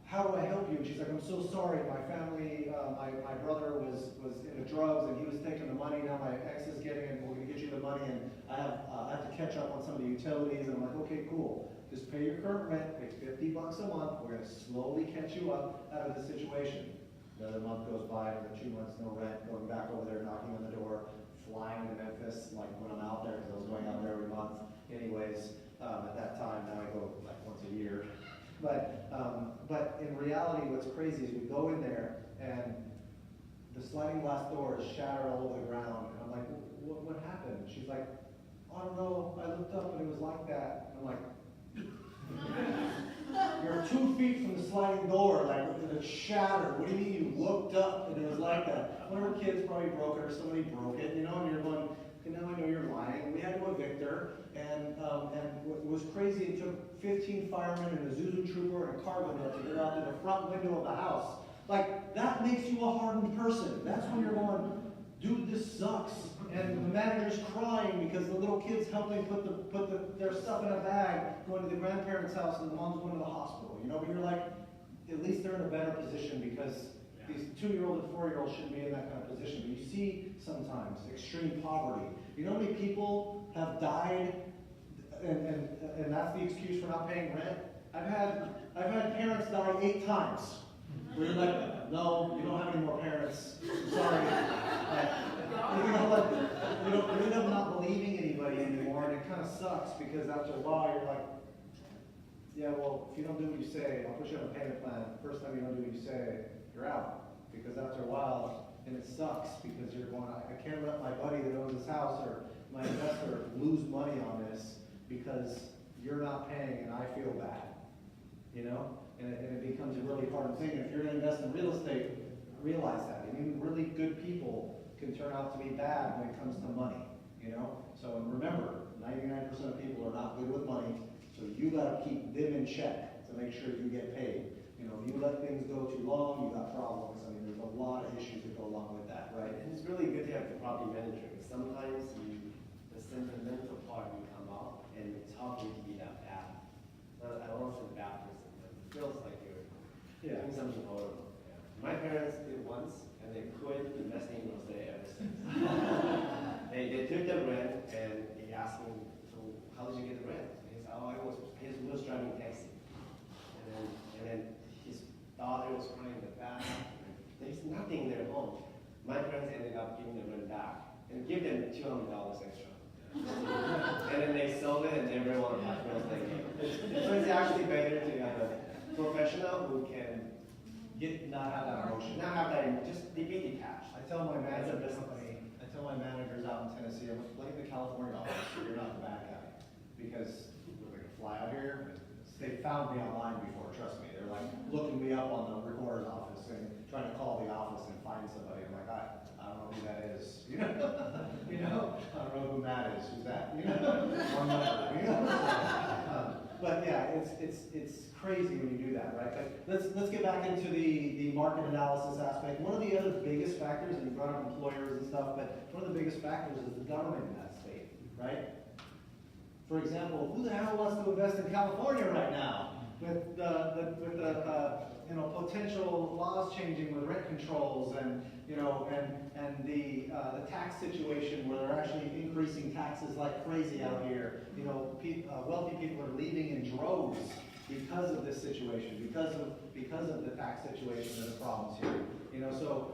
how do I help you? And she's like, I'm so sorry. My family, my brother was into drugs and he was taking the money. Now my ex is getting it and we're going to get you the money. And I have to catch up on some of the utilities. And I'm like, okay, cool. Just pay your current rent, pay $50 a month. We're going to slowly catch you up out of the situation. Another month goes by, another 2 months, no rent, going back over there, knocking on the door, flying to Memphis, like when I'm out there, because I was going out there every month anyways, at that time. Now I go like once a year. But in reality, what's crazy is we go in there and the sliding glass door is shattered all over the ground. And I'm like, what happened? She's like, I don't know, I looked up and it was like that. And I'm like, you're 2 feet from the sliding door, like it's shattered. What do you mean you looked up and it was like that? One of her kids probably broke it or somebody broke it, you know, and you're going, okay, now I know you're lying. We had to evict her, and what was crazy, it took 15 firemen and a Zuzu trooper and a cargo net to get out to the front window of the house. Like, that makes you a hardened person. That's when you're going, dude, this sucks. And the manager's crying because the little kid's helping put their stuff in a bag, going to the grandparents' house, and the mom's going to the hospital. You know, but you're like, at least they're in a better position because these 2-year-old and 4-year-olds shouldn't be in that kind of position. But you see sometimes extreme poverty. You know how many people have died, and that's the excuse for not paying rent? I've had parents die 8 times. Where you're like, no, you don't have any more parents. Sorry. You know, like, you end up not believing anybody anymore, and it kind of sucks because after a while you're like, yeah, well, if you don't do what you say, I'll put you on a payment plan. First time you don't do what you say, you're out. Because after a while, and it sucks because you're going, I can't let my buddy that owns this house or my investor lose money on this because you're not paying and I feel bad. You know? And it becomes a really hard thing. If you're going to invest in real estate, realize that. I mean, really good people can turn out to be bad when it comes to money. You know? So and remember, 99% of people are not good with money, so you got to keep them in check to make sure you get paid. You know, if you let things go too long, you got problems. I mean, there's a lot of issues that go along with that, right? And it's really good to have the property manager. Sometimes the sentimental part will come out, and it's hard for you to be that bad. I don't want to say the bad person, but it feels like you're doing something horrible. Yeah. My parents did once, and they quit investing in real estate ever since. They took the rent, and they asked me, so how did you get the rent? And he said, oh, he was driving a taxi. And then his daughter was crying in the back. There's nothing in their home. My parents ended up giving the rent back and give them $200 extra. And then they sold it and never want to have real estate again. So it's actually better to have a professional who can Not have that emotion. not have that, just be detached. I tell my managers out in Tennessee, I'm like the California office, so you're not the bad guy. Because we're going to fly out here and they found me online before, trust me. They're like looking me up on the recorder's office and trying to call the office and find somebody. I'm like, I don't know who that is, you know? You know, I don't know who Matt is, who's that, you know? Wrong number, you know? But yeah, it's crazy when you do that, right? But let's get back into the market analysis aspect. One of the other biggest factors, and you brought up employers and stuff, but one of the biggest factors is the government in that state, right? For example, who the hell wants to invest in California right now with the you know, potential laws changing with rent controls and you know and the tax situation where they're actually increasing taxes like crazy out here. You know, wealthy people are leaving in droves because of this situation, because of the tax situation and the problems here. You know, so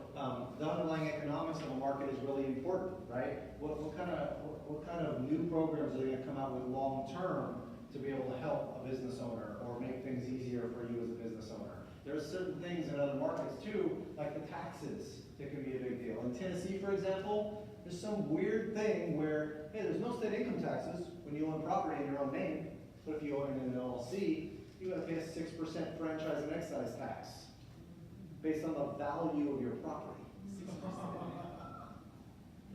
the underlying economics of a market is really important, right? What kind of new programs are they going to come out with long term to be able to help a business owner or make things easier for you as a business owner? There are certain things in other markets too, like the taxes, that can be a big deal. In Tennessee, for example, there's some weird thing where, hey, there's no state income taxes when you own property in your own name, but if you own it in an LLC, you got to pay a 6% franchise and excise tax based on the value of your property.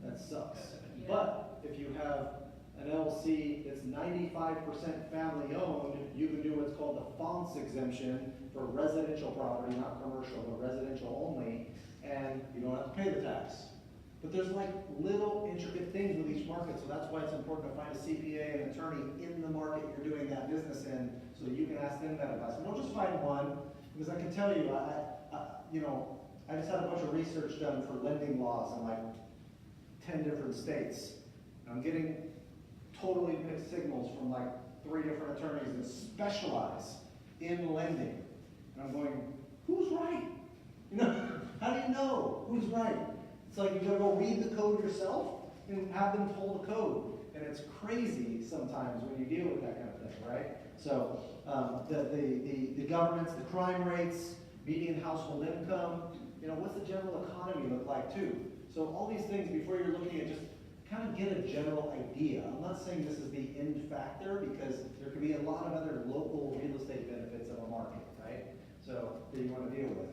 That sucks. Yeah. But if you have an LLC that's 95% family owned, you can do what's called the fonts exemption for residential property, not commercial, but residential only, and you don't have to pay the tax. But there's like little intricate things with each market, so that's why it's important to find a CPA, an attorney in the market you're doing that business in, so that you can ask them that advice. And don't just find one, because I can tell you, you know, I just had a bunch of research done for lending laws in like 10 different states. And I'm getting totally mixed signals from like 3 different attorneys that specialize in lending. And I'm going, who's right? You know, how do you know who's right? It's like you gotta go read the code yourself and have them pull the code. And it's crazy sometimes when you deal with that kind of thing, right? So the governments, the crime rates, median household income, you know, what's the general economy look like too? So all these things before you're looking at, just kind of get a general idea. I'm not saying this is the end factor, because there could be a lot of other local real estate benefits of a market, right? So that you want to deal with.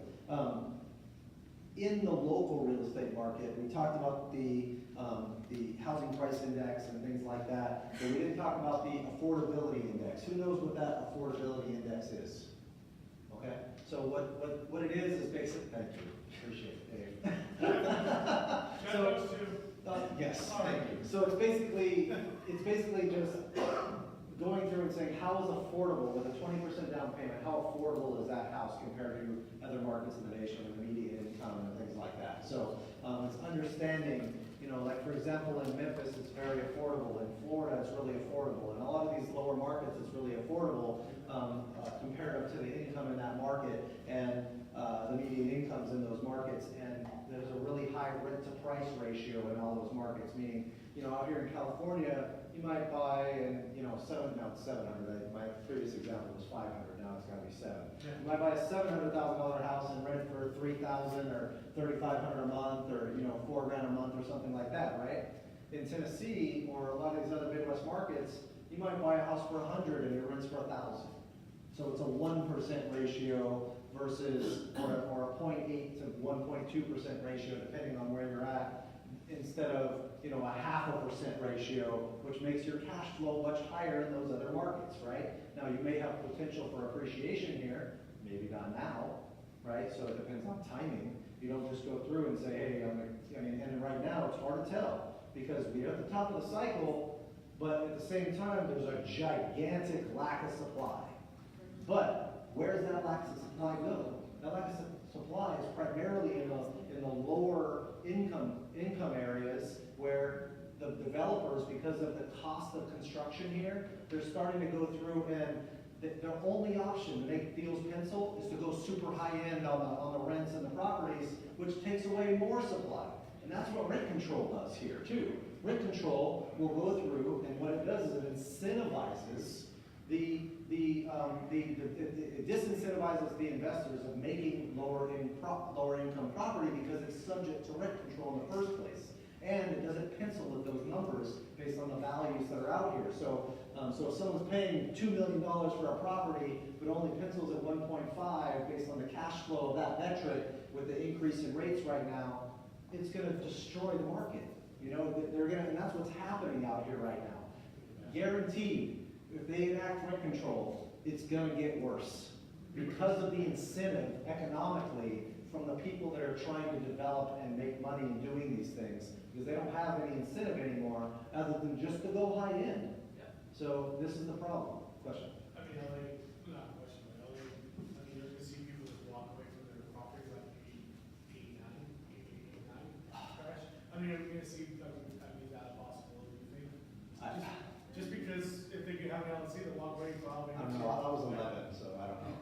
In the local real estate market, we talked about the housing price index and things like that, but we didn't talk about the affordability index. Who knows what that affordability index is? Okay, so what it is basically, thank you, appreciate it, Dave. Got those two. Yes, thank you. So it's basically just going through and saying how is affordable with a 20% down payment, how affordable is that house compared to other markets in the nation with the median income and things like that. So it's understanding, you know, like for example in Memphis it's very affordable, in Florida it's really affordable, in a lot of these lower markets it's really affordable compared to the income in that market and the median incomes in those markets, and there's a really high rent to price ratio in all those markets, meaning, you know, out here in California, you might buy, and you know, 700, my previous example was 500, now it's gotta be 7. Yeah. You might buy a $700,000 house and rent for $3,000 or $3,500 a month, or you know, $4 grand a month or something like that, right? In Tennessee, or a lot of these other Midwest markets, you might buy a house for 100 and it rents for 1,000. So it's a 1% ratio versus, or a 0.8 to 1.2% ratio, depending on where you're at, instead of, you know, a 0.5% ratio, which makes your cash flow much higher in those other markets, right? Now you may have potential for appreciation here, maybe not now, right? So it depends on timing. You don't just go through and say, hey, and right now it's hard to tell, because we're at the top of the cycle, but at the same time there's a gigantic lack of supply. But where does that lack of supply go? That lack of supply is primarily in the lower income areas, where the developers, because of the cost of construction here, they're starting to go through, and their only option to make deals pencil is to go super high end on the rents and the properties, which takes away more supply. And that's what rent control does here too. Rent control will go through, and what it does is it incentivizes it disincentivizes the investors of making lower income property, because it's subject to rent control in the first place. And it doesn't pencil with those numbers based on the values that are out here. So, so if someone's paying $2 million for a property, but only pencils at 1.5 based on the cash flow of that metric with the increase in rates right now, it's gonna destroy the market. You know, they're gonna, and that's what's happening out here right now. Guaranteed, if they enact rent control, it's gonna get worse. Because of the incentive economically from the people that are trying to develop and make money in doing these things, because they don't have any incentive anymore other than just to go high end. Yeah. So this is the problem. Question? I mean, LA, not a question, but LA, I mean, you're gonna see people just walk away from their property like maybe 89, crash. I mean, you're gonna see, I mean, is that a possibility, you think? Just because if they could have an LLC, they walk away from. I don't know. I was 11, so I don't know.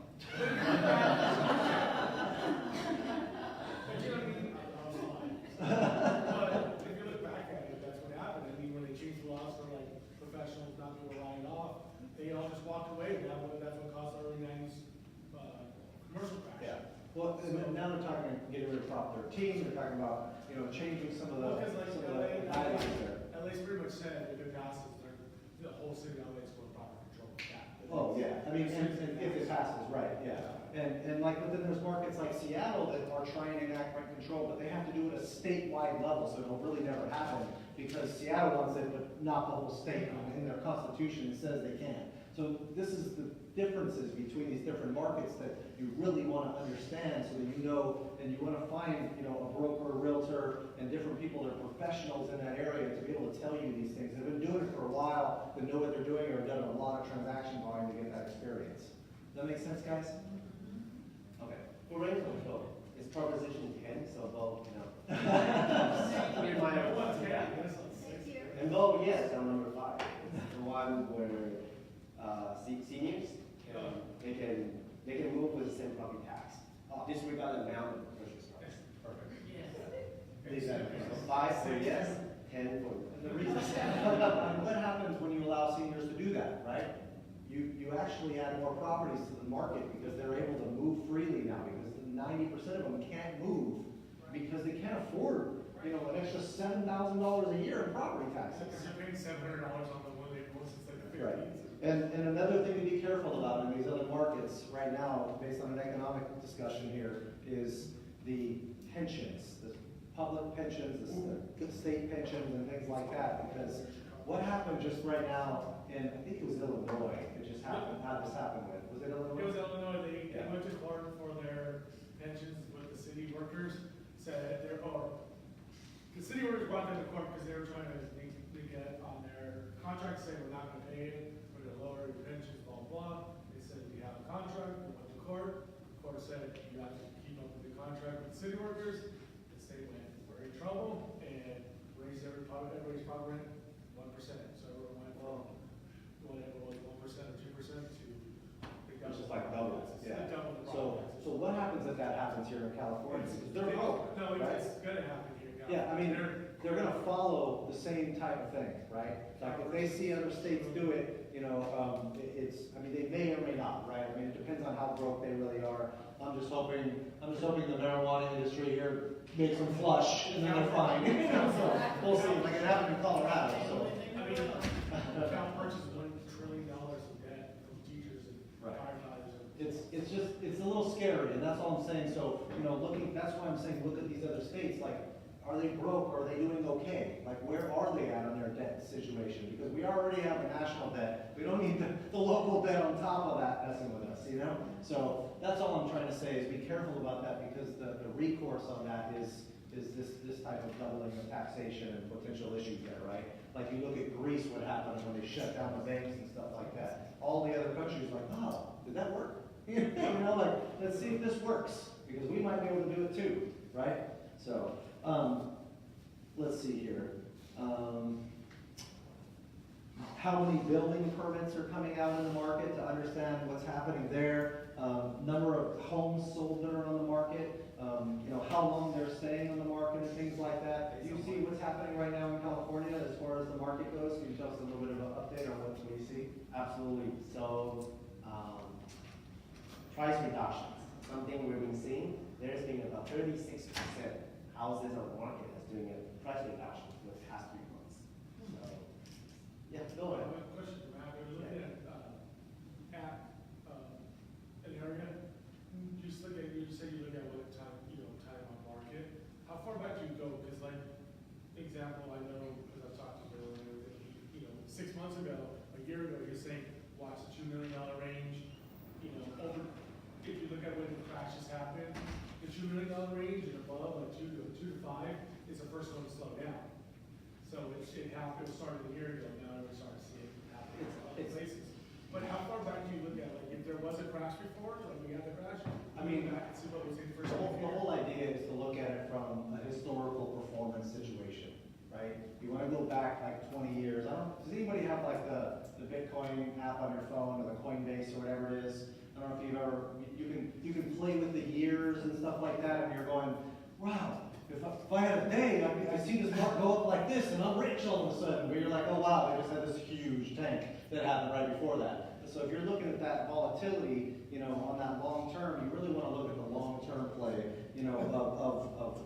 But you know what I mean? I was lying. But if you look back at it, that's what happened. I mean, when they changed the laws for like professionals not being able to write it off, they all just walked away. That's what caused the early 90s commercial crash. Yeah. Well, and then now they're talking getting rid of Prop 13. They're talking about, you know, changing some of the, Well, 'cause like some of the guidelines there. LA's pretty much said if it passes, the whole city of LA is going proper control. Yeah. Oh, yeah, I mean, and if it passes, right, yeah. And like, but then there's markets like Seattle that are trying to enact rent control, but they have to do it at a statewide level, so it'll really never happen, because Seattle wants it, but not the whole state, in their constitution, it says they can. So this is the differences between these different markets that you really want to understand, so that you know, and you want to find, you know, a broker, a realtor, and different people that are professionals in that area to be able to tell you these things. They've been doing it for a while, that know what they're doing, or have done a lot of transaction volume to get that experience. Does that make sense, guys? Okay. For rent control, it's proposition 10, so about, you know. Everyone's Yeah. getting this on six. And vote yes on number 5. It's the one where seniors they can move with the same property tax. Disregard the amount of the purchase price. Perfect. Leave that in. So 5 for yes, 10 for. And the reason, and what happens when you allow seniors to do that, right? You actually add more properties to the market because they're able to move freely now, because 90% of them can't move because they can't afford, you know, an extra $7,000 a year in property taxes. Because you're paying $700 on the one they post, it's like the Right. 50s. And another thing to be careful about in these other markets right now, based on an economic discussion here, is the pensions, the public pensions, the state pensions and things like that. Because what happened just right now in, I think it was Illinois, it just happened, how this happened with, was it Illinois? It was Illinois, they Yeah. went to court for their pensions with the city workers, said the city workers brought them to court because they were trying to get on their contract, say we're not gonna pay it, we're gonna lower your pensions, blah, blah. They said, we have a contract, they went to court, the court said, you have to keep up with the contract with the city workers. The state went, we're in trouble, and raised everybody's property rent 1%. So everyone went from whatever was 1% or 2% to. Which is like double, yeah. Double the So, property taxes. so what happens if that happens here in California? Because they're broke, No, right? it's gonna happen here. Yeah, I mean, they're gonna follow the same type of thing, right? Like if they see other states do it, you know, I mean, they may or may not, right? I mean, it depends on how broke they really are. I'm just hoping the marijuana industry here makes them flush and then they're fine. So, we'll see, like it happened in Colorado, so. I mean, Cal purchased $1 trillion in debt from teachers and Right. firefighters. It's a little scary, and that's all I'm saying. So, you know, that's why I'm saying, look at these other states, like, are they broke, or are they doing okay? Like, where are they at on their debt situation? Because we already have the national debt, we don't need the local debt on top of that messing with us, you know? So, that's all I'm trying to say, is be careful about that, because the recourse on that is this type of doubling of taxation and potential issues there, right? Like, you look at Greece, what happened when they shut down the banks and stuff like that. All the other countries are like, oh, did that work? You know, like, let's see if this works, because we might be able to do it too, right? So, let's see here. How many building permits are coming out in the market to understand what's happening there? Number of homes sold that are on the market, you know, how long they're staying on the market and things like that. Do you see what's happening right now in California as far as the market goes? Can you tell us a little bit of an update on what you see? Absolutely. So, price reductions, something we've been seeing. There's been about 36% houses on the market is doing a price reduction for the past 3 months. So, yeah, go I ahead. have a question for Matt. We're looking at an area, just look at, you said you look at what time, time on market. How far back do you go? Because like, example, I know, because I've talked to Bill and everything, 6 months ago, a year ago, you're saying, watch the $2 million range, over, if you look at when the crashes happen, the $2 million range and above, like 2 to 5, is the first one to slow down. So it happened, it started a year ago, now we're starting to see it happen in other places. But how far back do you look at, like, if there was a crash before, like we had the crash? I mean, look back and see what was in the first The half year? whole idea is to look at it from a historical performance situation, right? You wanna go back like 20 years. Does anybody have like the Bitcoin app on your phone or the Coinbase or whatever it is? I don't know if you've ever, you can play with the years and stuff like that, and you're going, wow, if I had a day, I see this mark go up like this, and I'm rich all of a sudden. Where you're like, oh wow, they just had this huge tank that happened right before that. So if you're looking at that volatility, on that long term, you really want to look at the long term play, of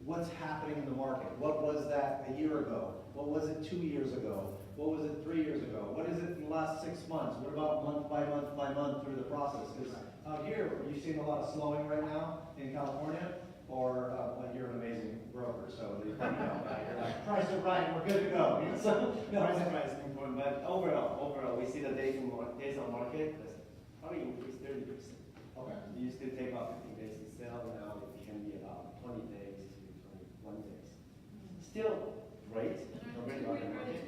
what's happening in the market. What was that a year ago? What was it 2 years ago? What was it 3 years ago? What is it in the last 6 months? What about month by month by month through the process? Because out here, are you seeing a lot of slowing right now in California? Or like you're an amazing broker, so you're like, price is right, we're good to go. So, Price is important, but overall, we see the days on market has probably increased 30%. Okay. We used to take about 15 days to sell, now it can be about 20 days to 21 days. Still great compared to other markets.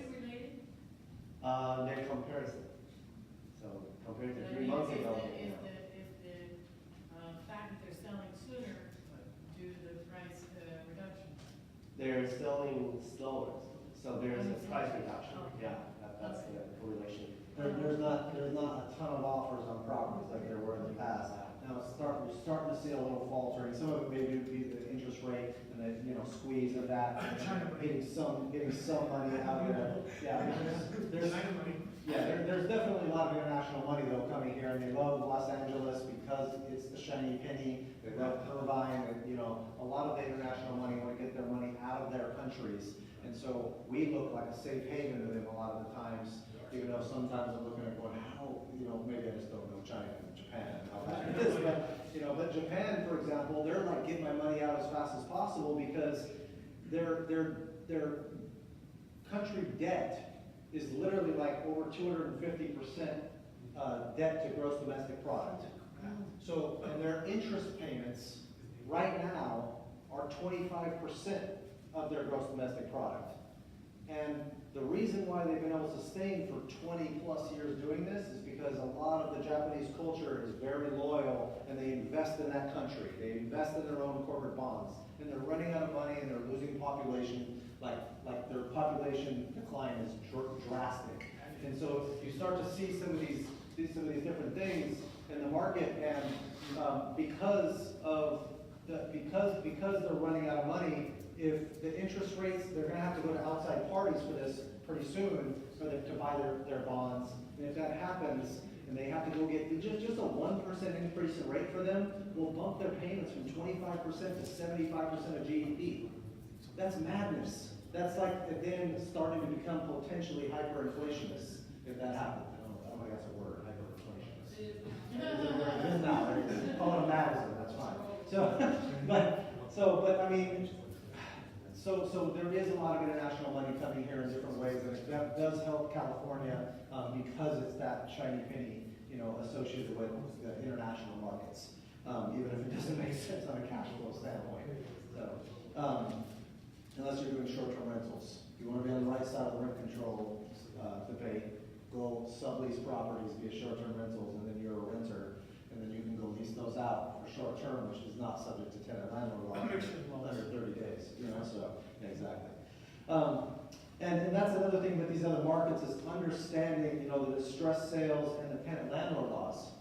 They're comparison. So compared to 3 months ago. If the fact that they're selling sooner due to the price reduction. They're selling slower, so there's a price reduction. Okay. Yeah, that's the correlation. There's not a ton of offers on properties like there were in the past. Now we're starting to see a little faltering. Some of it may be the interest rate and the squeeze of that, getting some money out there. Yeah, there's definitely a lot of international money though coming here, and they love Los Angeles because it's the shiny penny. They love Irvine, and a lot of the international money want to get their money out of their countries, and so we look like a safe haven to them a lot of the times. Even though sometimes I'm looking at going, how, maybe I just don't know China and Japan and how bad it is, but Japan, for example, they're like getting my money out as fast as possible because their country debt is literally like over 250% debt to gross domestic product. So, and their interest payments right now are 25% of their gross domestic product. And the reason why they've been able to sustain for 20 plus years doing this is because a lot of the Japanese culture is very loyal and they invest in that country. They invest in their own corporate bonds. And they're running out of money and they're losing population, like their population decline is drastic. And so you start to see some of these different things in the market, and because they're running out of money, if the interest rates, they're going to have to go to outside parties for this pretty soon for them to buy their bonds. And if that happens, and they have to go get just a 1% increase in rate for them, will bump their payments from 25% to 75% of GDP. That's madness. That's like then starting to become potentially hyperinflationists if that happens. I don't know if that's a word, hyperinflationist. It is now. They call it a madness, that's fine. But I mean, so there is a lot of international money coming here in different ways, and that does help California because it's that shiny penny, associated with the international markets, even if it doesn't make sense on a cash flow standpoint. So, unless you're doing short-term rentals, if you want to be on the right side of the rent control debate, go sublease properties via short-term rentals, and then you're a renter, and then you can go lease those out for short-term, which is not subject to tenant landlord law under 30 days. So yeah, exactly. And that's another thing with these other markets is understanding, the distressed sales and the tenant landlord laws.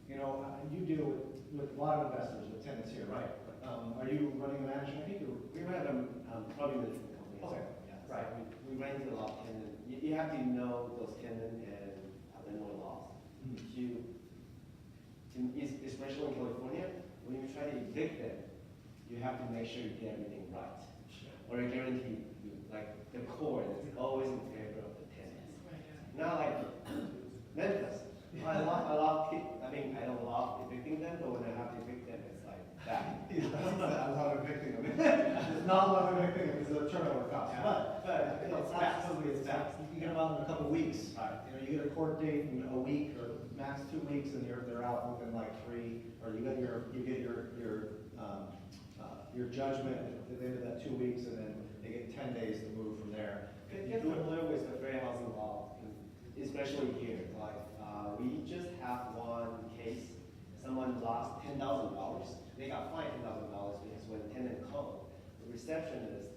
You deal with a lot of investors with tenants here, right? Are you running a management fee? We have probably with different companies. Okay. Yeah, right. We run into a lot of tenants. You have to know those tenants and landlord laws. Especially in California, when you try to evict them, you have to make sure you get everything right. Or I guarantee you, like the core is always in favor of the tenants. Not like Memphis. I don't love evicting them, but when I have to evict them, it's like that. I love evicting them. It's not love evicting them, it's a turnover cost. Yeah. But It's fast. absolutely, it's fast. You can get them out in a couple weeks. Right. You know, you get a court date in a week or max 2 weeks, and they're out within like 3, or you get your judgment at the end of that 2 weeks, and then they get 10 days to move from there. Get familiar with the fair housing law, especially here. Like, we just have one case. Someone lost $10,000. They got fined $10,000 because when tenant called, the receptionist,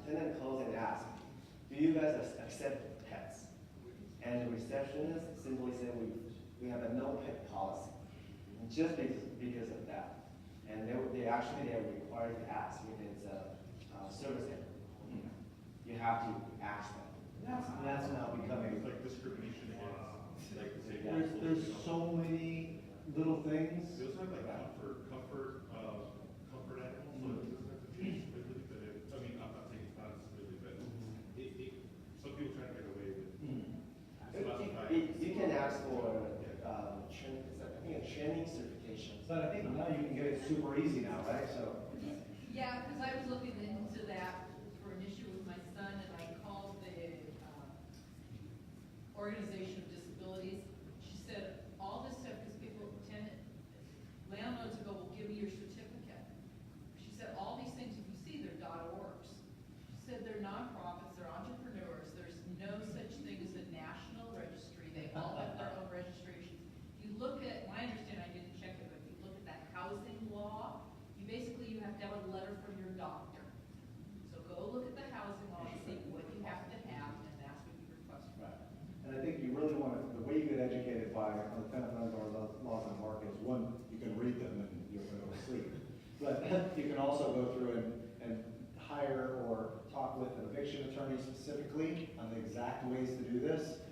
tenant calls and asks, "Do you guys accept pets?" And the receptionist simply said, "We have a no pet policy," just because of that. And they're required to ask when it's a service animal. You have to ask them. That's now becoming, It's like discrimination against, like, disabled. there's so many little things. They also have like comfort animals, so it doesn't have to be specific, but I mean, I'm not saying it's not specific, but some people try to get away with. You can ask for, I think a training certification. But I think now you can get it super easy now, right? So, Yeah, because I was looking into that for an issue with my son, and I called the Organization of Disabilities. She said, all this stuff, because landlords will go, well, give me your certificate. She said, all these things, if you see, they're .orgs. She said, they're nonprofits, they're entrepreneurs, there's no such thing as a national registry, they all have their own registrations. If you look at, my understanding, I didn't check it, but if you look at that housing law, you have to have a letter from your doctor. So go look at the housing law and see what you have to have, and that's what you request. right. And I think you really want to, the way you get educated by on the tenant landlord laws in the market is, one, you can read them and you're going to go to sleep. But you can also go through and hire or talk with an eviction attorney specifically on the exact ways to do this,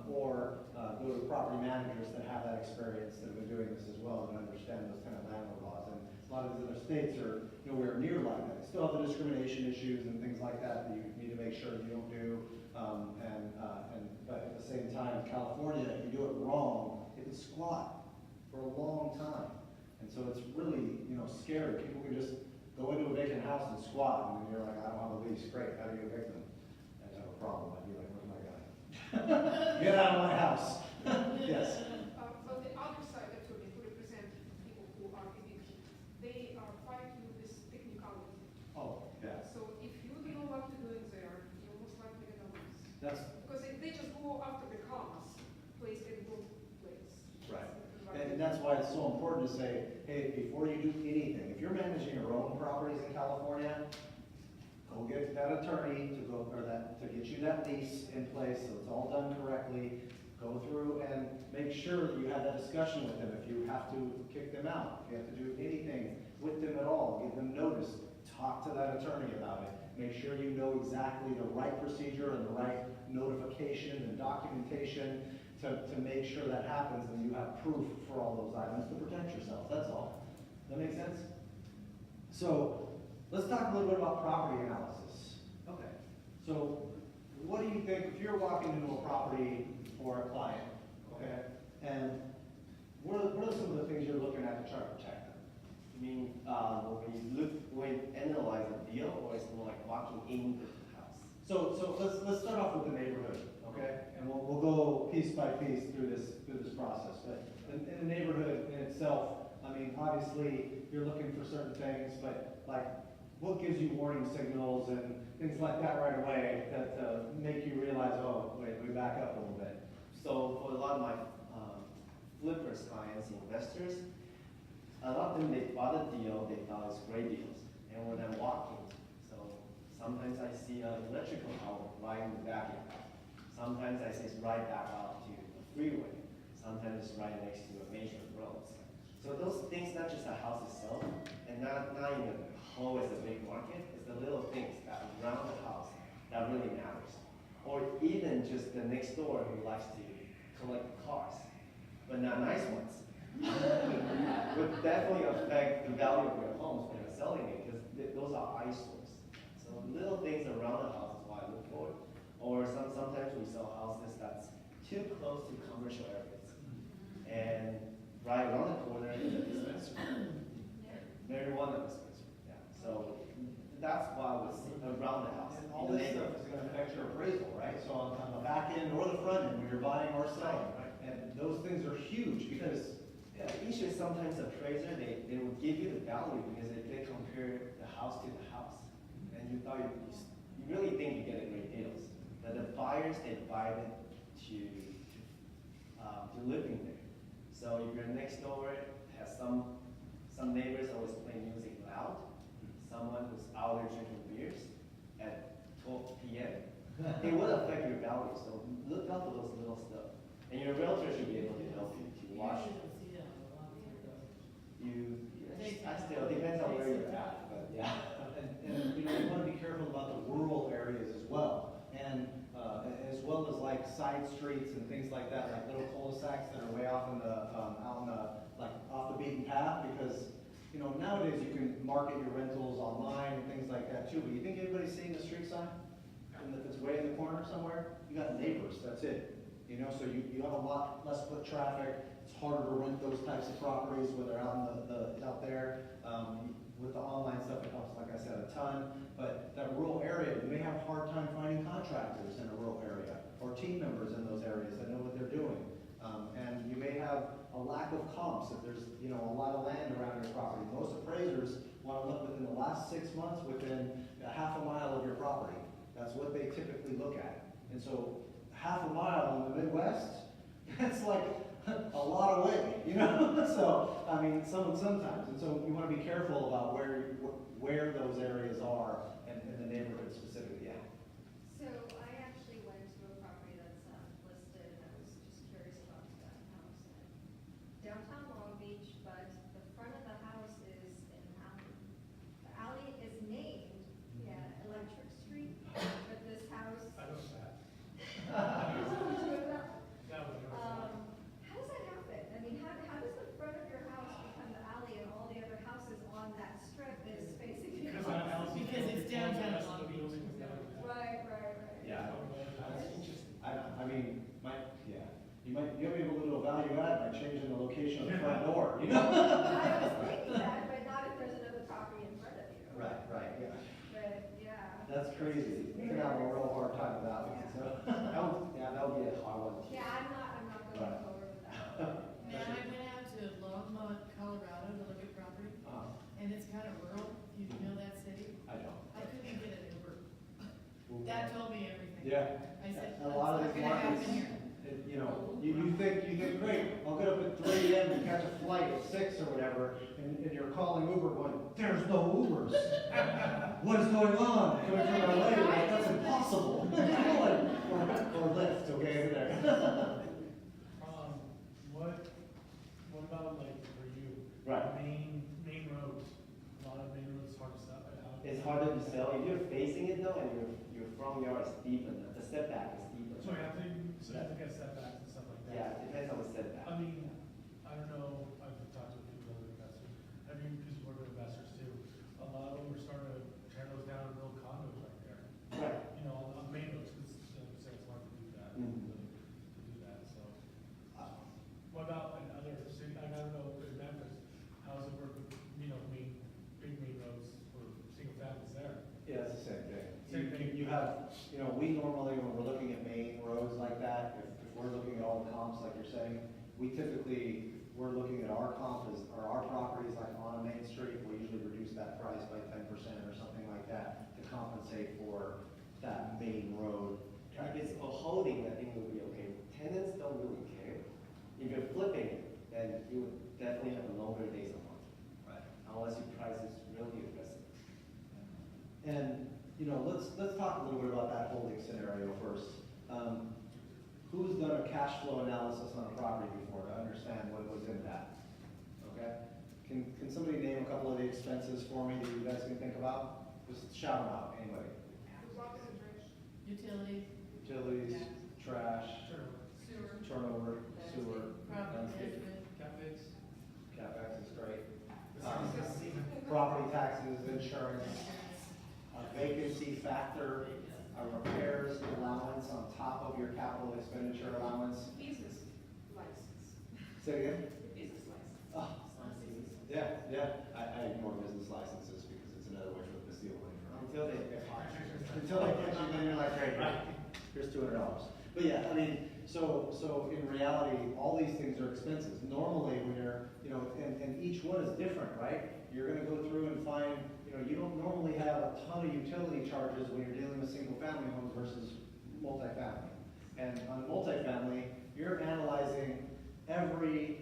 or go to property managers that have that experience, that have been doing this as well, and understand those tenant landlord laws. And a lot of these other states are nowhere near like that. They still have the discrimination issues and things like that that you need to make sure you don't do. But at the same time, California, if you do it wrong, it can squat for a long time. And so it's really, scary. People can just go into a vacant house and squat, and then you're like, I don't have a lease. Great, how do you evict them? I have a problem. I'd be like, where's my guy? Get out of my house. Yes. But the other side, actually, who represent people who are evicted, they are fighting with this technicality. Oh, yeah. So if you don't know what to do in there, you're most likely gonna lose. That's Because if they just go after the cars, place and go place. right. And that's why it's so important to say, hey, before you do anything, if you're managing your own properties in California, go get that attorney to get you that lease in place, so it's all done correctly. Go through and make sure that you have that discussion with them. If you have to kick them out, if you have to do anything with them at all, give them notice, talk to that attorney about it. Make sure you know exactly the right procedure and the right notification and documentation to make sure that happens, and you have proof for all those items to protect yourself. That's all. That make sense? So let's talk a little bit about property analysis. Okay. So what do you think if you're walking into a property for a client, okay, and what are some of the things you're looking at to try to protect them? You mean, when you analyze a deal, or it's more like walking into the house? So let's start off with the neighborhood, okay? And we'll go piece by piece through this process. But in the neighborhood in itself, I mean, obviously you're looking for certain things, but like what gives you warning signals and things like that right away that make you realize, oh, wait, let me back up a little bit. So for a lot of my flippers clients, investors, a lot of them, they bought a deal, they thought it was great deals. And when I'm walking, so sometimes I see an electrical tower right in the backyard. Sometimes I see it's right back out to the freeway. Sometimes it's right next to a major road. So those things, not just the house itself, and not even always a big market, it's the little things that around the house that really matters. Or even just the next door who likes to collect cars, but not nice ones. Would definitely affect the value of your homes when you're selling it, because those are eyesores. So little things around the house is what I look for. Or sometimes we sell houses that's too close to commercial areas. And right around the corner is a dispensary. Marijuana dispensary, yeah. So that's why we see around the house. And all in the this stuff neighborhood. is gonna affect your appraisal, right? So on the back end or the front end, when you're buying or selling, and those things are huge because, Yeah, the issue is sometimes the appraiser, they will give you the value because they compare the house to the house. And you thought you really think you get a great deals. But the buyers, they buy it to living there. So if you're next door, has some neighbors always play music loud, someone who's out there drinking beers at 12 p.m. It will affect your value, so look out for those little stuff. And your realtor should be able to help you to watch. You usually don't see that a lot through I still, depends on where you're at, but yeah. and you know, you wanna be careful about the rural areas as well. And, as well as like side streets and things like that, like little cul-de-sacs that are way off in the, out in the, like off the beaten path, because, you know, nowadays you can market your rentals online and things like that too, but you think everybody's seeing the street sign? And if it's way in the corner somewhere, you got neighbors, that's it. You know, so you have a lot less foot traffic, it's harder to rent those types of properties where they're out in out there. With the online stuff, it helps, like I said, a ton, but that rural area, you may have a hard time finding contractors in a rural area, or team members in those areas that know what they're doing. And you may have a lack of comps, if there's, you know, a lot of land around your property. Most appraisers want to look within the last 6 months, within a half a mile of your property. That's what they typically look at. And so, half a mile in the Midwest, that's like a lot of way, you know? So, I mean, sometimes, and so you want to be careful about where those areas are and the neighborhood specifically, yeah. So I actually went to a property that's listed, and I was just curious about that house. Downtown Long Beach, but the front of the house is an alley. The alley is named, Electric Street, but this house. I know that. That would That would How does that happen? I mean, how does the front of your house become the alley and all the other houses on that strip is facing the Because Because it's downtown Long Beach. Right. Yeah. I mean, you might be able to do a value add by changing the location of the front door, you know? I was thinking that, but not if there's another property in front of you. Right, yeah. But, yeah. That's crazy. You're gonna have a real hard time with that one, so. That would be a hard one. Yeah, I'm not going Right. forward with that. Man, I went out to Longmont, Colorado to look at property, and it's kind of rural, you know that city? I don't. I couldn't get an Uber. That told me everything. Yeah. I said, A lot of what's these gonna happen markets, here? you know, you think, great, I'll get up at 3 a.m. and catch a flight at 6 or whatever, and you're calling Uber going, there's no Ubers. What is going on? Coming from LA, like, that's impossible. or Lyft, okay, there. What about like for you? Right. Main roads, a lot of main roads hard to sell. It's harder to sell. If you're facing it though, and your front yard is deep enough, the setback is deep enough. So you have to get setbacks and stuff like that. Yeah, it depends on the setback. I mean, I don't know, I've talked to a few other investors, I mean, because you work with investors too, a lot of them are starting to tear those down and build condos right there. Right. You know, on main roads, because, it's hard to do that, Mhm. to do that, so. What about in other cities, I don't know, in Memphis, how's it work with, big main roads for single families there? Yeah, it's the same thing. Same thing. You have, we normally, when we're looking at main roads like that, if we're looking at all the comps like you're saying, we're looking at our comp or our properties like on a main street, we usually reduce that price by 10% or something like that to compensate for that main road. If it's for holding, I think it would be okay. Tenants don't really care. If you're flipping it, then you would definitely have a longer days of month. Right. Unless your price is really aggressive. And, let's talk a little bit about that holding scenario first. Who's done a cash flow analysis on a property before to understand what was in that? Okay? Can somebody name a couple of the expenses for me that you guys can think about? Just shout them out, anybody. Utilities, Utilities, trash, Sure. turnover, sewer, property landscape. management, CapEx. CapEx is great. Services. property taxes, insurance, a vacancy factor, a repairs allowance on top of your capital expenditure allowance. Business license. Say it again? Business license. Oh, yeah, I ignore business licenses because it's another way for them to steal money from me. Until they get hot. Until they catch you, then you're like, great, here's $200. But yeah, I mean, so in reality, all these things are expenses. Normally, when you're, and each one is different, right? You're gonna go through and find, you don't normally have a ton of utility charges when you're dealing with single-family homes versus multifamily. And on multifamily, you're analyzing every,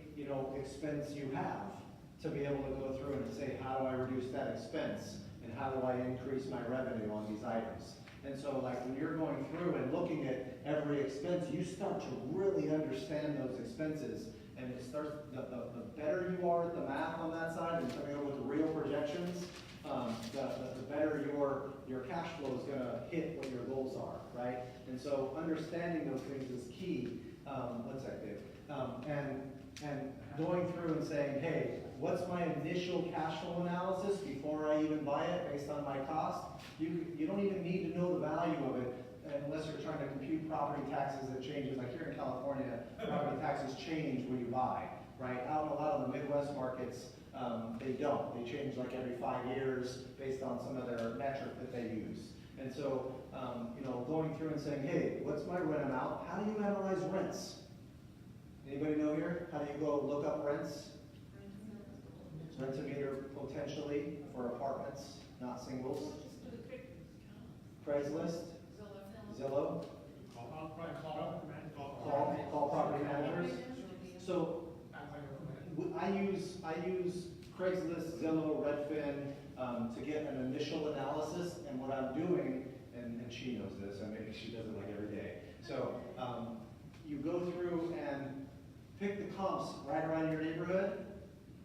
expense you have to be able to go through and say, how do I reduce that expense? And how do I increase my revenue on these items? And so like when you're going through and looking at every expense, you start to really understand those expenses. And it starts, the better you are at the math on that side and coming up with real projections, the better your cash flow is gonna hit what your goals are, right? And so understanding those things is key. One sec, Dave. And going through and saying, hey, what's my initial cash flow analysis before I even buy it based on my cost? You don't even need to know the value of it unless you're trying to compute property taxes that changes. Like here in California, property taxes change when you buy, right? Out in a lot of the Midwest markets, they don't. They change like every 5 years based on some of their metric that they use. And so, going through and saying, hey, what's my rent amount? How do you analyze rents? Anybody know here? How do you go look up rents? Rent-a-meter potentially for apartments, not singles. Craigslist, Zillow, call property managers. So I use Craigslist, Zillow, Redfin to get an initial analysis, and what I'm doing, and she knows this, and maybe she does it like every day. So you go through and pick the comps right around your neighborhood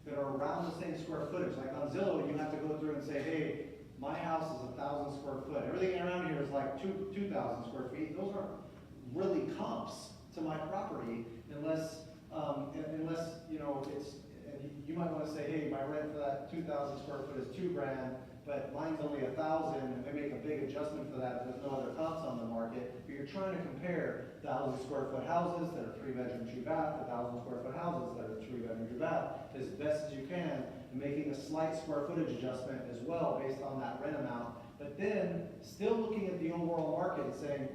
that are around the same square footage. Like on Zillow, you have to go through and say, hey, my house is 1,000 square foot. Everything around here is like 2,000 square feet. Those aren't really comps to my property unless it's, and you might want to say, hey, my rent for that 2,000 square foot is $2,000, but mine's only 1,000, and they make a big adjustment for that if there's no other comps on the market. But you're trying to compare 1,000 square foot houses that are 3-bedroom, 2-bath, 1,000 square foot houses that are 3-bedroom, 2-bath, as best as you can, and making a slight square footage adjustment as well based on that rent amount. But then still looking at the overall market and saying,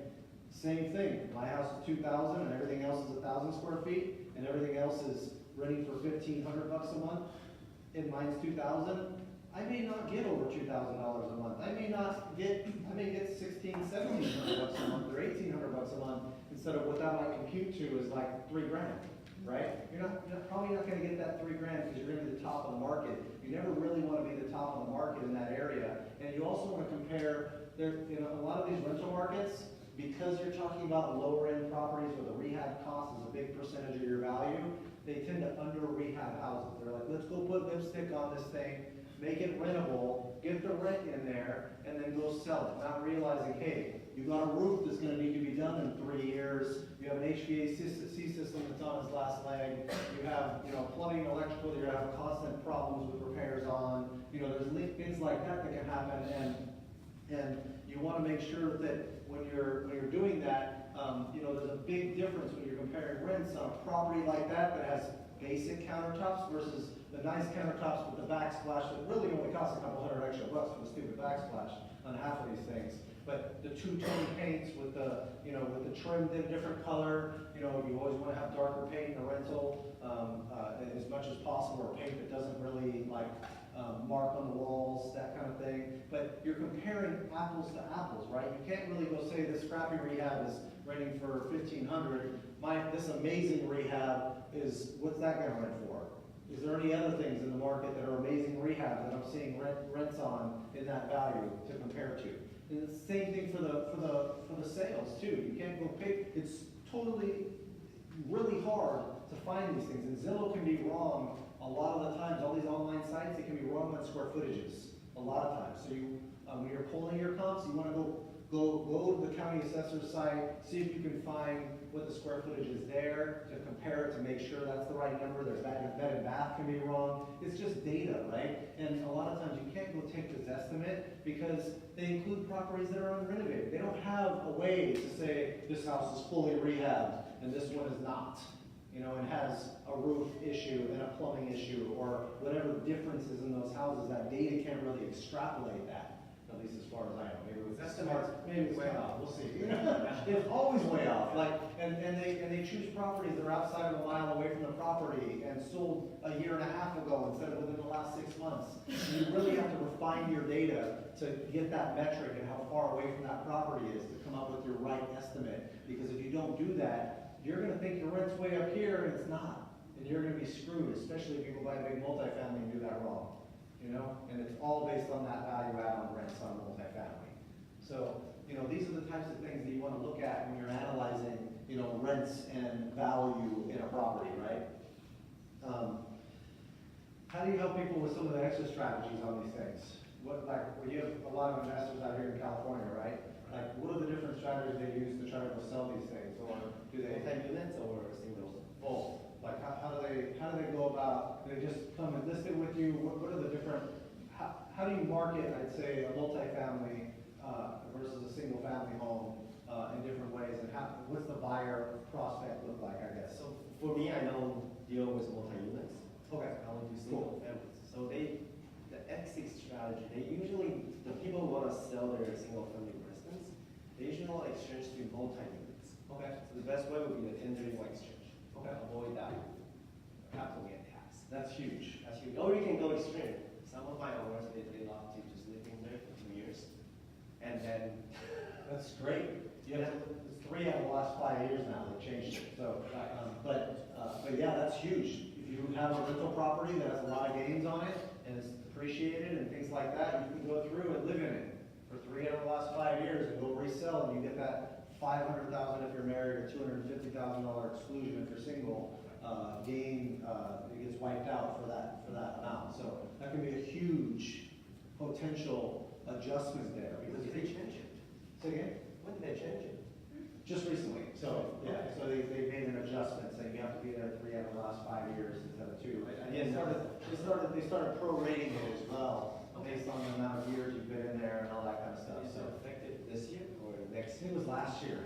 same thing. My house is 2,000 and everything else is 1,000 square feet, and everything else is renting for $1,500 a month, and mine's 2,000. I may not get over $2,000 a month. I may get $1,600, $1,700 a month or $1,800 a month instead of what that might compute to is like $3,000, right? You're probably not going to get that $3,000 because you're going to be the top of the market. You never really want to be the top of the market in that area, and you also want to compare. A lot of these rental markets, because you're talking about lower end properties where the rehab cost is a big percentage of your value, they tend to under rehab houses. They're like, let's go put lipstick on this thing, make it rentable, get the rent in there, and then go sell it. Not realizing, hey, you got a roof that's going to need to be done in 3 years. You have an HVAC system that's on its last leg. You have, plumbing, electrical that you're going to have constant problems with repairs on. There's things like that can happen, and you want to make sure that when you're doing that, there's a big difference when you're comparing rents on a property like that has basic countertops versus the nice countertops with the backsplash that really only costs a couple $100 extra bucks for the stupid backsplash on half of these things. But the two-tone paints with the trim in a different color, you always want to have darker paint in a rental as much as possible, or paint that doesn't really mark on the walls, that kind of thing. But you're comparing apples to apples, right? You can't really go say this crappy rehab is renting for $1,500. This amazing rehab is, what's that going to rent for? Is there any other things in the market that are amazing rehab that I'm seeing rents on in that value to compare to? And it's the same thing for the sales too. You can't go pick. It's totally really hard to find these things, and Zillow can be wrong a lot of the times. All these online sites, they can be wrong on square footages a lot of times. So when you're pulling your comps, you want to go to the county assessor's site, see if you can find what the square footage is there, to compare it, to make sure that's the right number. There's bed and bath can be wrong. It's just data, right? And a lot of times you can't go take this estimate because they include properties that are unrenovated. They don't have a way to say this house is fully rehabbed and this one is not, you know, and has a roof issue and a plumbing issue or whatever differences in those houses. That data can't really extrapolate that, at least as far as I know. Maybe it was estimates, maybe it's way off, we'll see. It's always way off, like, and they choose properties that are outside of a mile away from the property and sold a year and a half ago instead of within the last 6 months. And you really have to refine your data to get that metric and how far away from that property is to come up with your right estimate. Because if you don't do that, you're gonna think your rent's way up here and it's not. And you're gonna be screwed, especially if you go buy a big multifamily and do that wrong. You know, and it's all based on that value add on rents on multifamily. So, you know, these are the types of things that you want to look at when you're analyzing, you know, rents and value in a property, right? How do you help people with some of the exit strategies on these things? What, like, well, you have a lot of investors out here in California, right? Like, what are the different strategies they use to try to go sell these things, or do they? Multi-units or single? Both. Like, how do they go about, do they just come and list it with you? What are the different, how do you market, I'd say, a multifamily versus a single family home in different ways? And what's the buyer prospect look like, I guess? So for me, I don't deal with multi-units. Okay. I only do single families. So the exit strategy, the people who want to sell their single family residence, they usually want to exchange to multi-units. Okay. So the best way would be the 1031 exchange. Okay. Avoid that capital gain tax. That's huge. That's huge. Or you can go extreme. Some of my owners, they love to just live in there for 2 years. And then. That's great. Yeah, it's 3 out of the last 5 years now, they've changed it. So, but yeah, that's huge. If you have a rental property that has a lot of gains on it and it's depreciated and things like that, you can go through and live in it for 3 out of the last 5 years and go resell, and you get that $500,000 if you're married or $250,000 exclusion if you're single. Gain it gets wiped out for that amount. So that can be a huge potential adjustment there. Because they change it. Say again? When did they change it? Just recently. So yeah, so they made an adjustment saying you have to be there 3 out of the last 5 years instead of 2. And they started prorating it as well based on the amount of years you've been in there and all that kind of stuff. Is So it effective this year or next it year? was last year.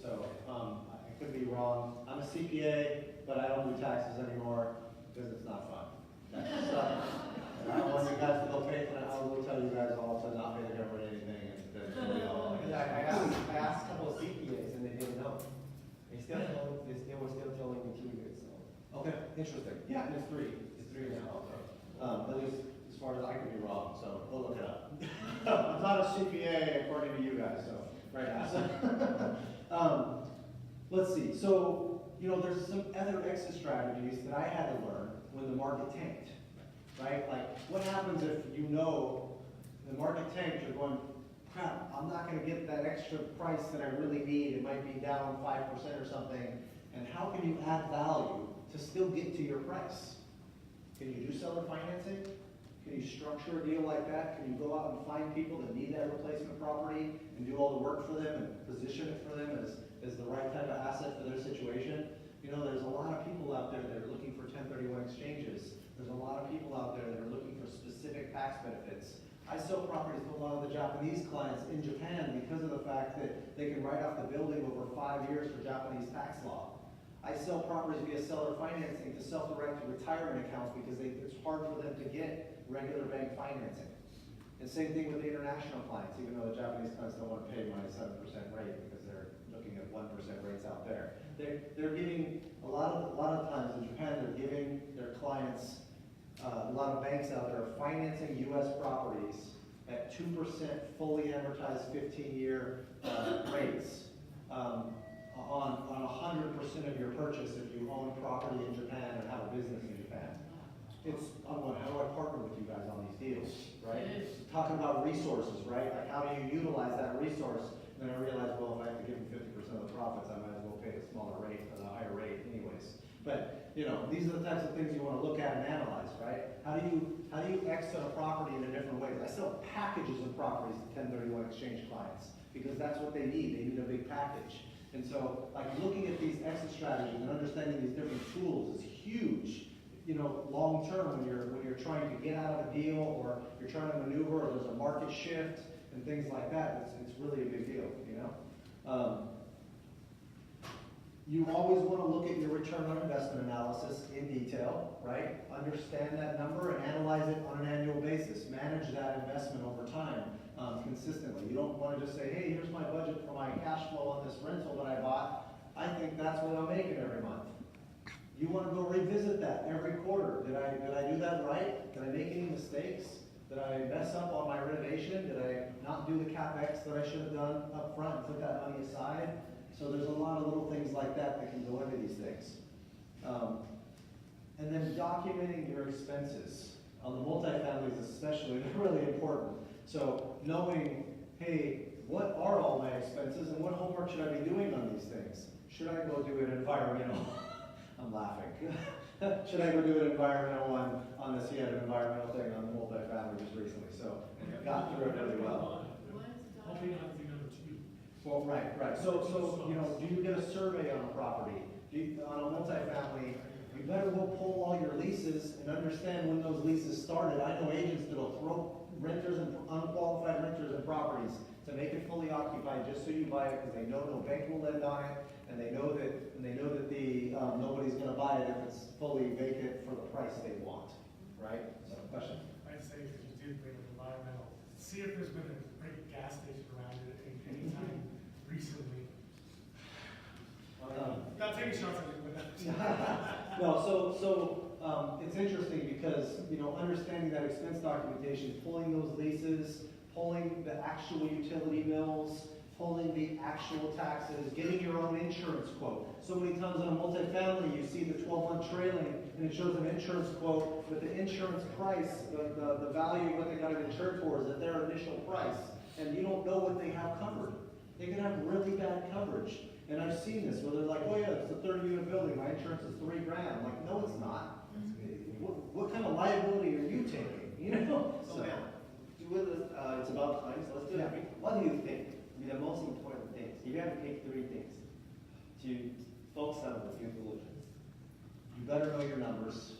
So I could be wrong. I'm a CPA, but I don't do taxes anymore because it's not fun. That's and I don't want you guys to go pay for it. I will tell you guys all to not pay the government anything. And then, you know, Because I asked a couple of CPAs and they didn't know. They were still telling me 2 years. So. okay, interesting. Yeah, and it's 3. It's 3 now. At least as far as I can be wrong, so we'll look it up. I'm not a CPA according to you guys, so right now. Let's see. So, you know, there's some other exit strategies that I had to learn when the market tanked, right? Like, what happens if you know the market tanked, you're going, crap, I'm not going to get that extra price that I really need. It might be down 5% or something. And how can you add value to still get to your price? Can you do seller financing? Can you structure a deal like that? Can you go out and find people that need that replacement property and do all the work for them and position it for them as the right type of asset for their situation? You know, there's a lot of people out there that are looking for 1031 exchanges. There's a lot of people out there that are looking for specific tax benefits. I sell properties to a lot of the Japanese clients in Japan because of the fact that they can write off the building over 5 years for Japanese tax law. I sell properties via seller financing to self-directed retirement accounts because it's hard for them to get regular bank financing. And same thing with the international clients, even though the Japanese clients don't want to pay my 7% rate because they're looking at 1% rates out there. They're giving a lot of times in Japan, they're giving their clients, a lot of banks out there are financing U.S. properties at 2% fully amortized 15-year rates on 100% of your purchase if you own property in Japan or have a business in Japan. I'm going, how do I partner with you guys on these deals, right? Talking about resources, right? Like, how do you utilize that resource? And then I realized, well, if I have to give them 50% of the profits, I might as well pay a smaller rate or a higher rate anyways. But, you know, these are the types of things you want to look at and analyze, right? How do do you exit a property in a different way? I sell packages of properties to 1031 exchange clients because that's what they need. They need a big package. And so, like, looking at these exit strategies and understanding these different tools is huge. You know, long term, when you're trying to get out of a deal, or you're trying to maneuver, or there's a market shift and things like that, it's really a big deal. You know, you always want to look at your return on investment analysis in detail, right? Understand that number and analyze it on an annual basis. Manage that investment over time. Consistently. You don't want to just say, hey, here's my budget for my cash flow on this rental that I bought. I think that's what I'm making every month. You want to go revisit that every quarter. Did I do that right? Did I make any mistakes? Did I mess up on my renovation? Did I not do the CapEx that I should have done up front and put that money aside? So there's a lot of little things like that that can go into these things. And then documenting your expenses. On the multifamilies especially, they're really important. So knowing, hey, what are all my expenses and what homework should I be doing on these things? Should I go do an environmental? I'm laughing. Should I go do an environmental on this? He had an environmental thing on the multifamily just recently, so and got through it really well. Hopefully not the number two. Well, right. So you know, do you get a survey on a property? On a multifamily, you better go pull all your leases and understand when those leases started. I know agents that'll throw renters and unqualified renters in properties to make it fully occupied just so you buy it because they know no bank will lend on it, and they know that the nobody's going to buy it if it's fully vacant for the price they want, right? So, question. I'd say if you did bring an environmental, see if there's been a great gas station around it at any time recently. Not taking shots at it, but No, so it's interesting because, you know, understanding that expense documentation, pulling those leases, pulling the actual utility bills, pulling the actual taxes, getting your own insurance quote. So many times in a multifamily, you see the 12-month trailing, and it shows an insurance quote, but the insurance price, the value of what they got it insured for is at their initial price, and you don't know what they have covered. They can have really bad coverage. And I've seen this, where they're like, oh yeah, it's a 30-unit building, my insurance is $3,000. I'm like, no, it's not. What kind of liability are you taking? You know? So, it's about time, so let's do it. What do you think will be the most important things? If you have to pick three things to focus on with your diligence. You better know your numbers.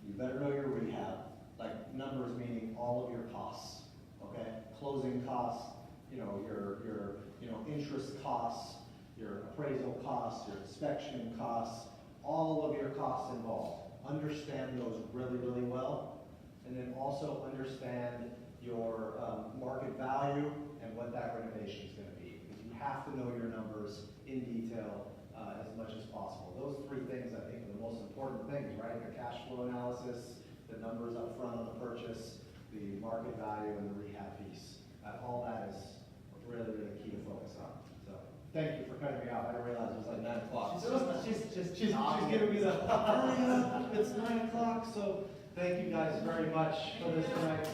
You better know your rehab. Like numbers meaning all of your costs. Okay? Closing costs, you know, your interest costs, your appraisal costs, your inspection costs, all of your costs involved. Understand those really, really well. And then also understand your market value and what that renovation is going to be. Because you have to know your numbers in detail as much as possible. Those three things, I think, are the most important things, right? The cash flow analysis, the numbers up front on the purchase, the market value, and the rehab piece. All that is really, really key to focus on. So, thank you for cutting me off. I didn't realize it was like 9 o'clock. She's giving me the hurry up. It's 9 o'clock. So, thank you guys very much for this tonight.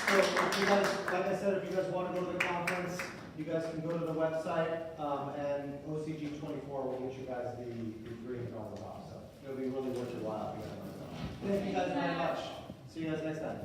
So, if you guys, like I said, if you guys want to go to the conference, you guys can go to the website, and OCG24 will get you guys the degree and all the stuff. So, it'll be really worth your while if you guys want to go. Thank you guys very much. See you guys next time.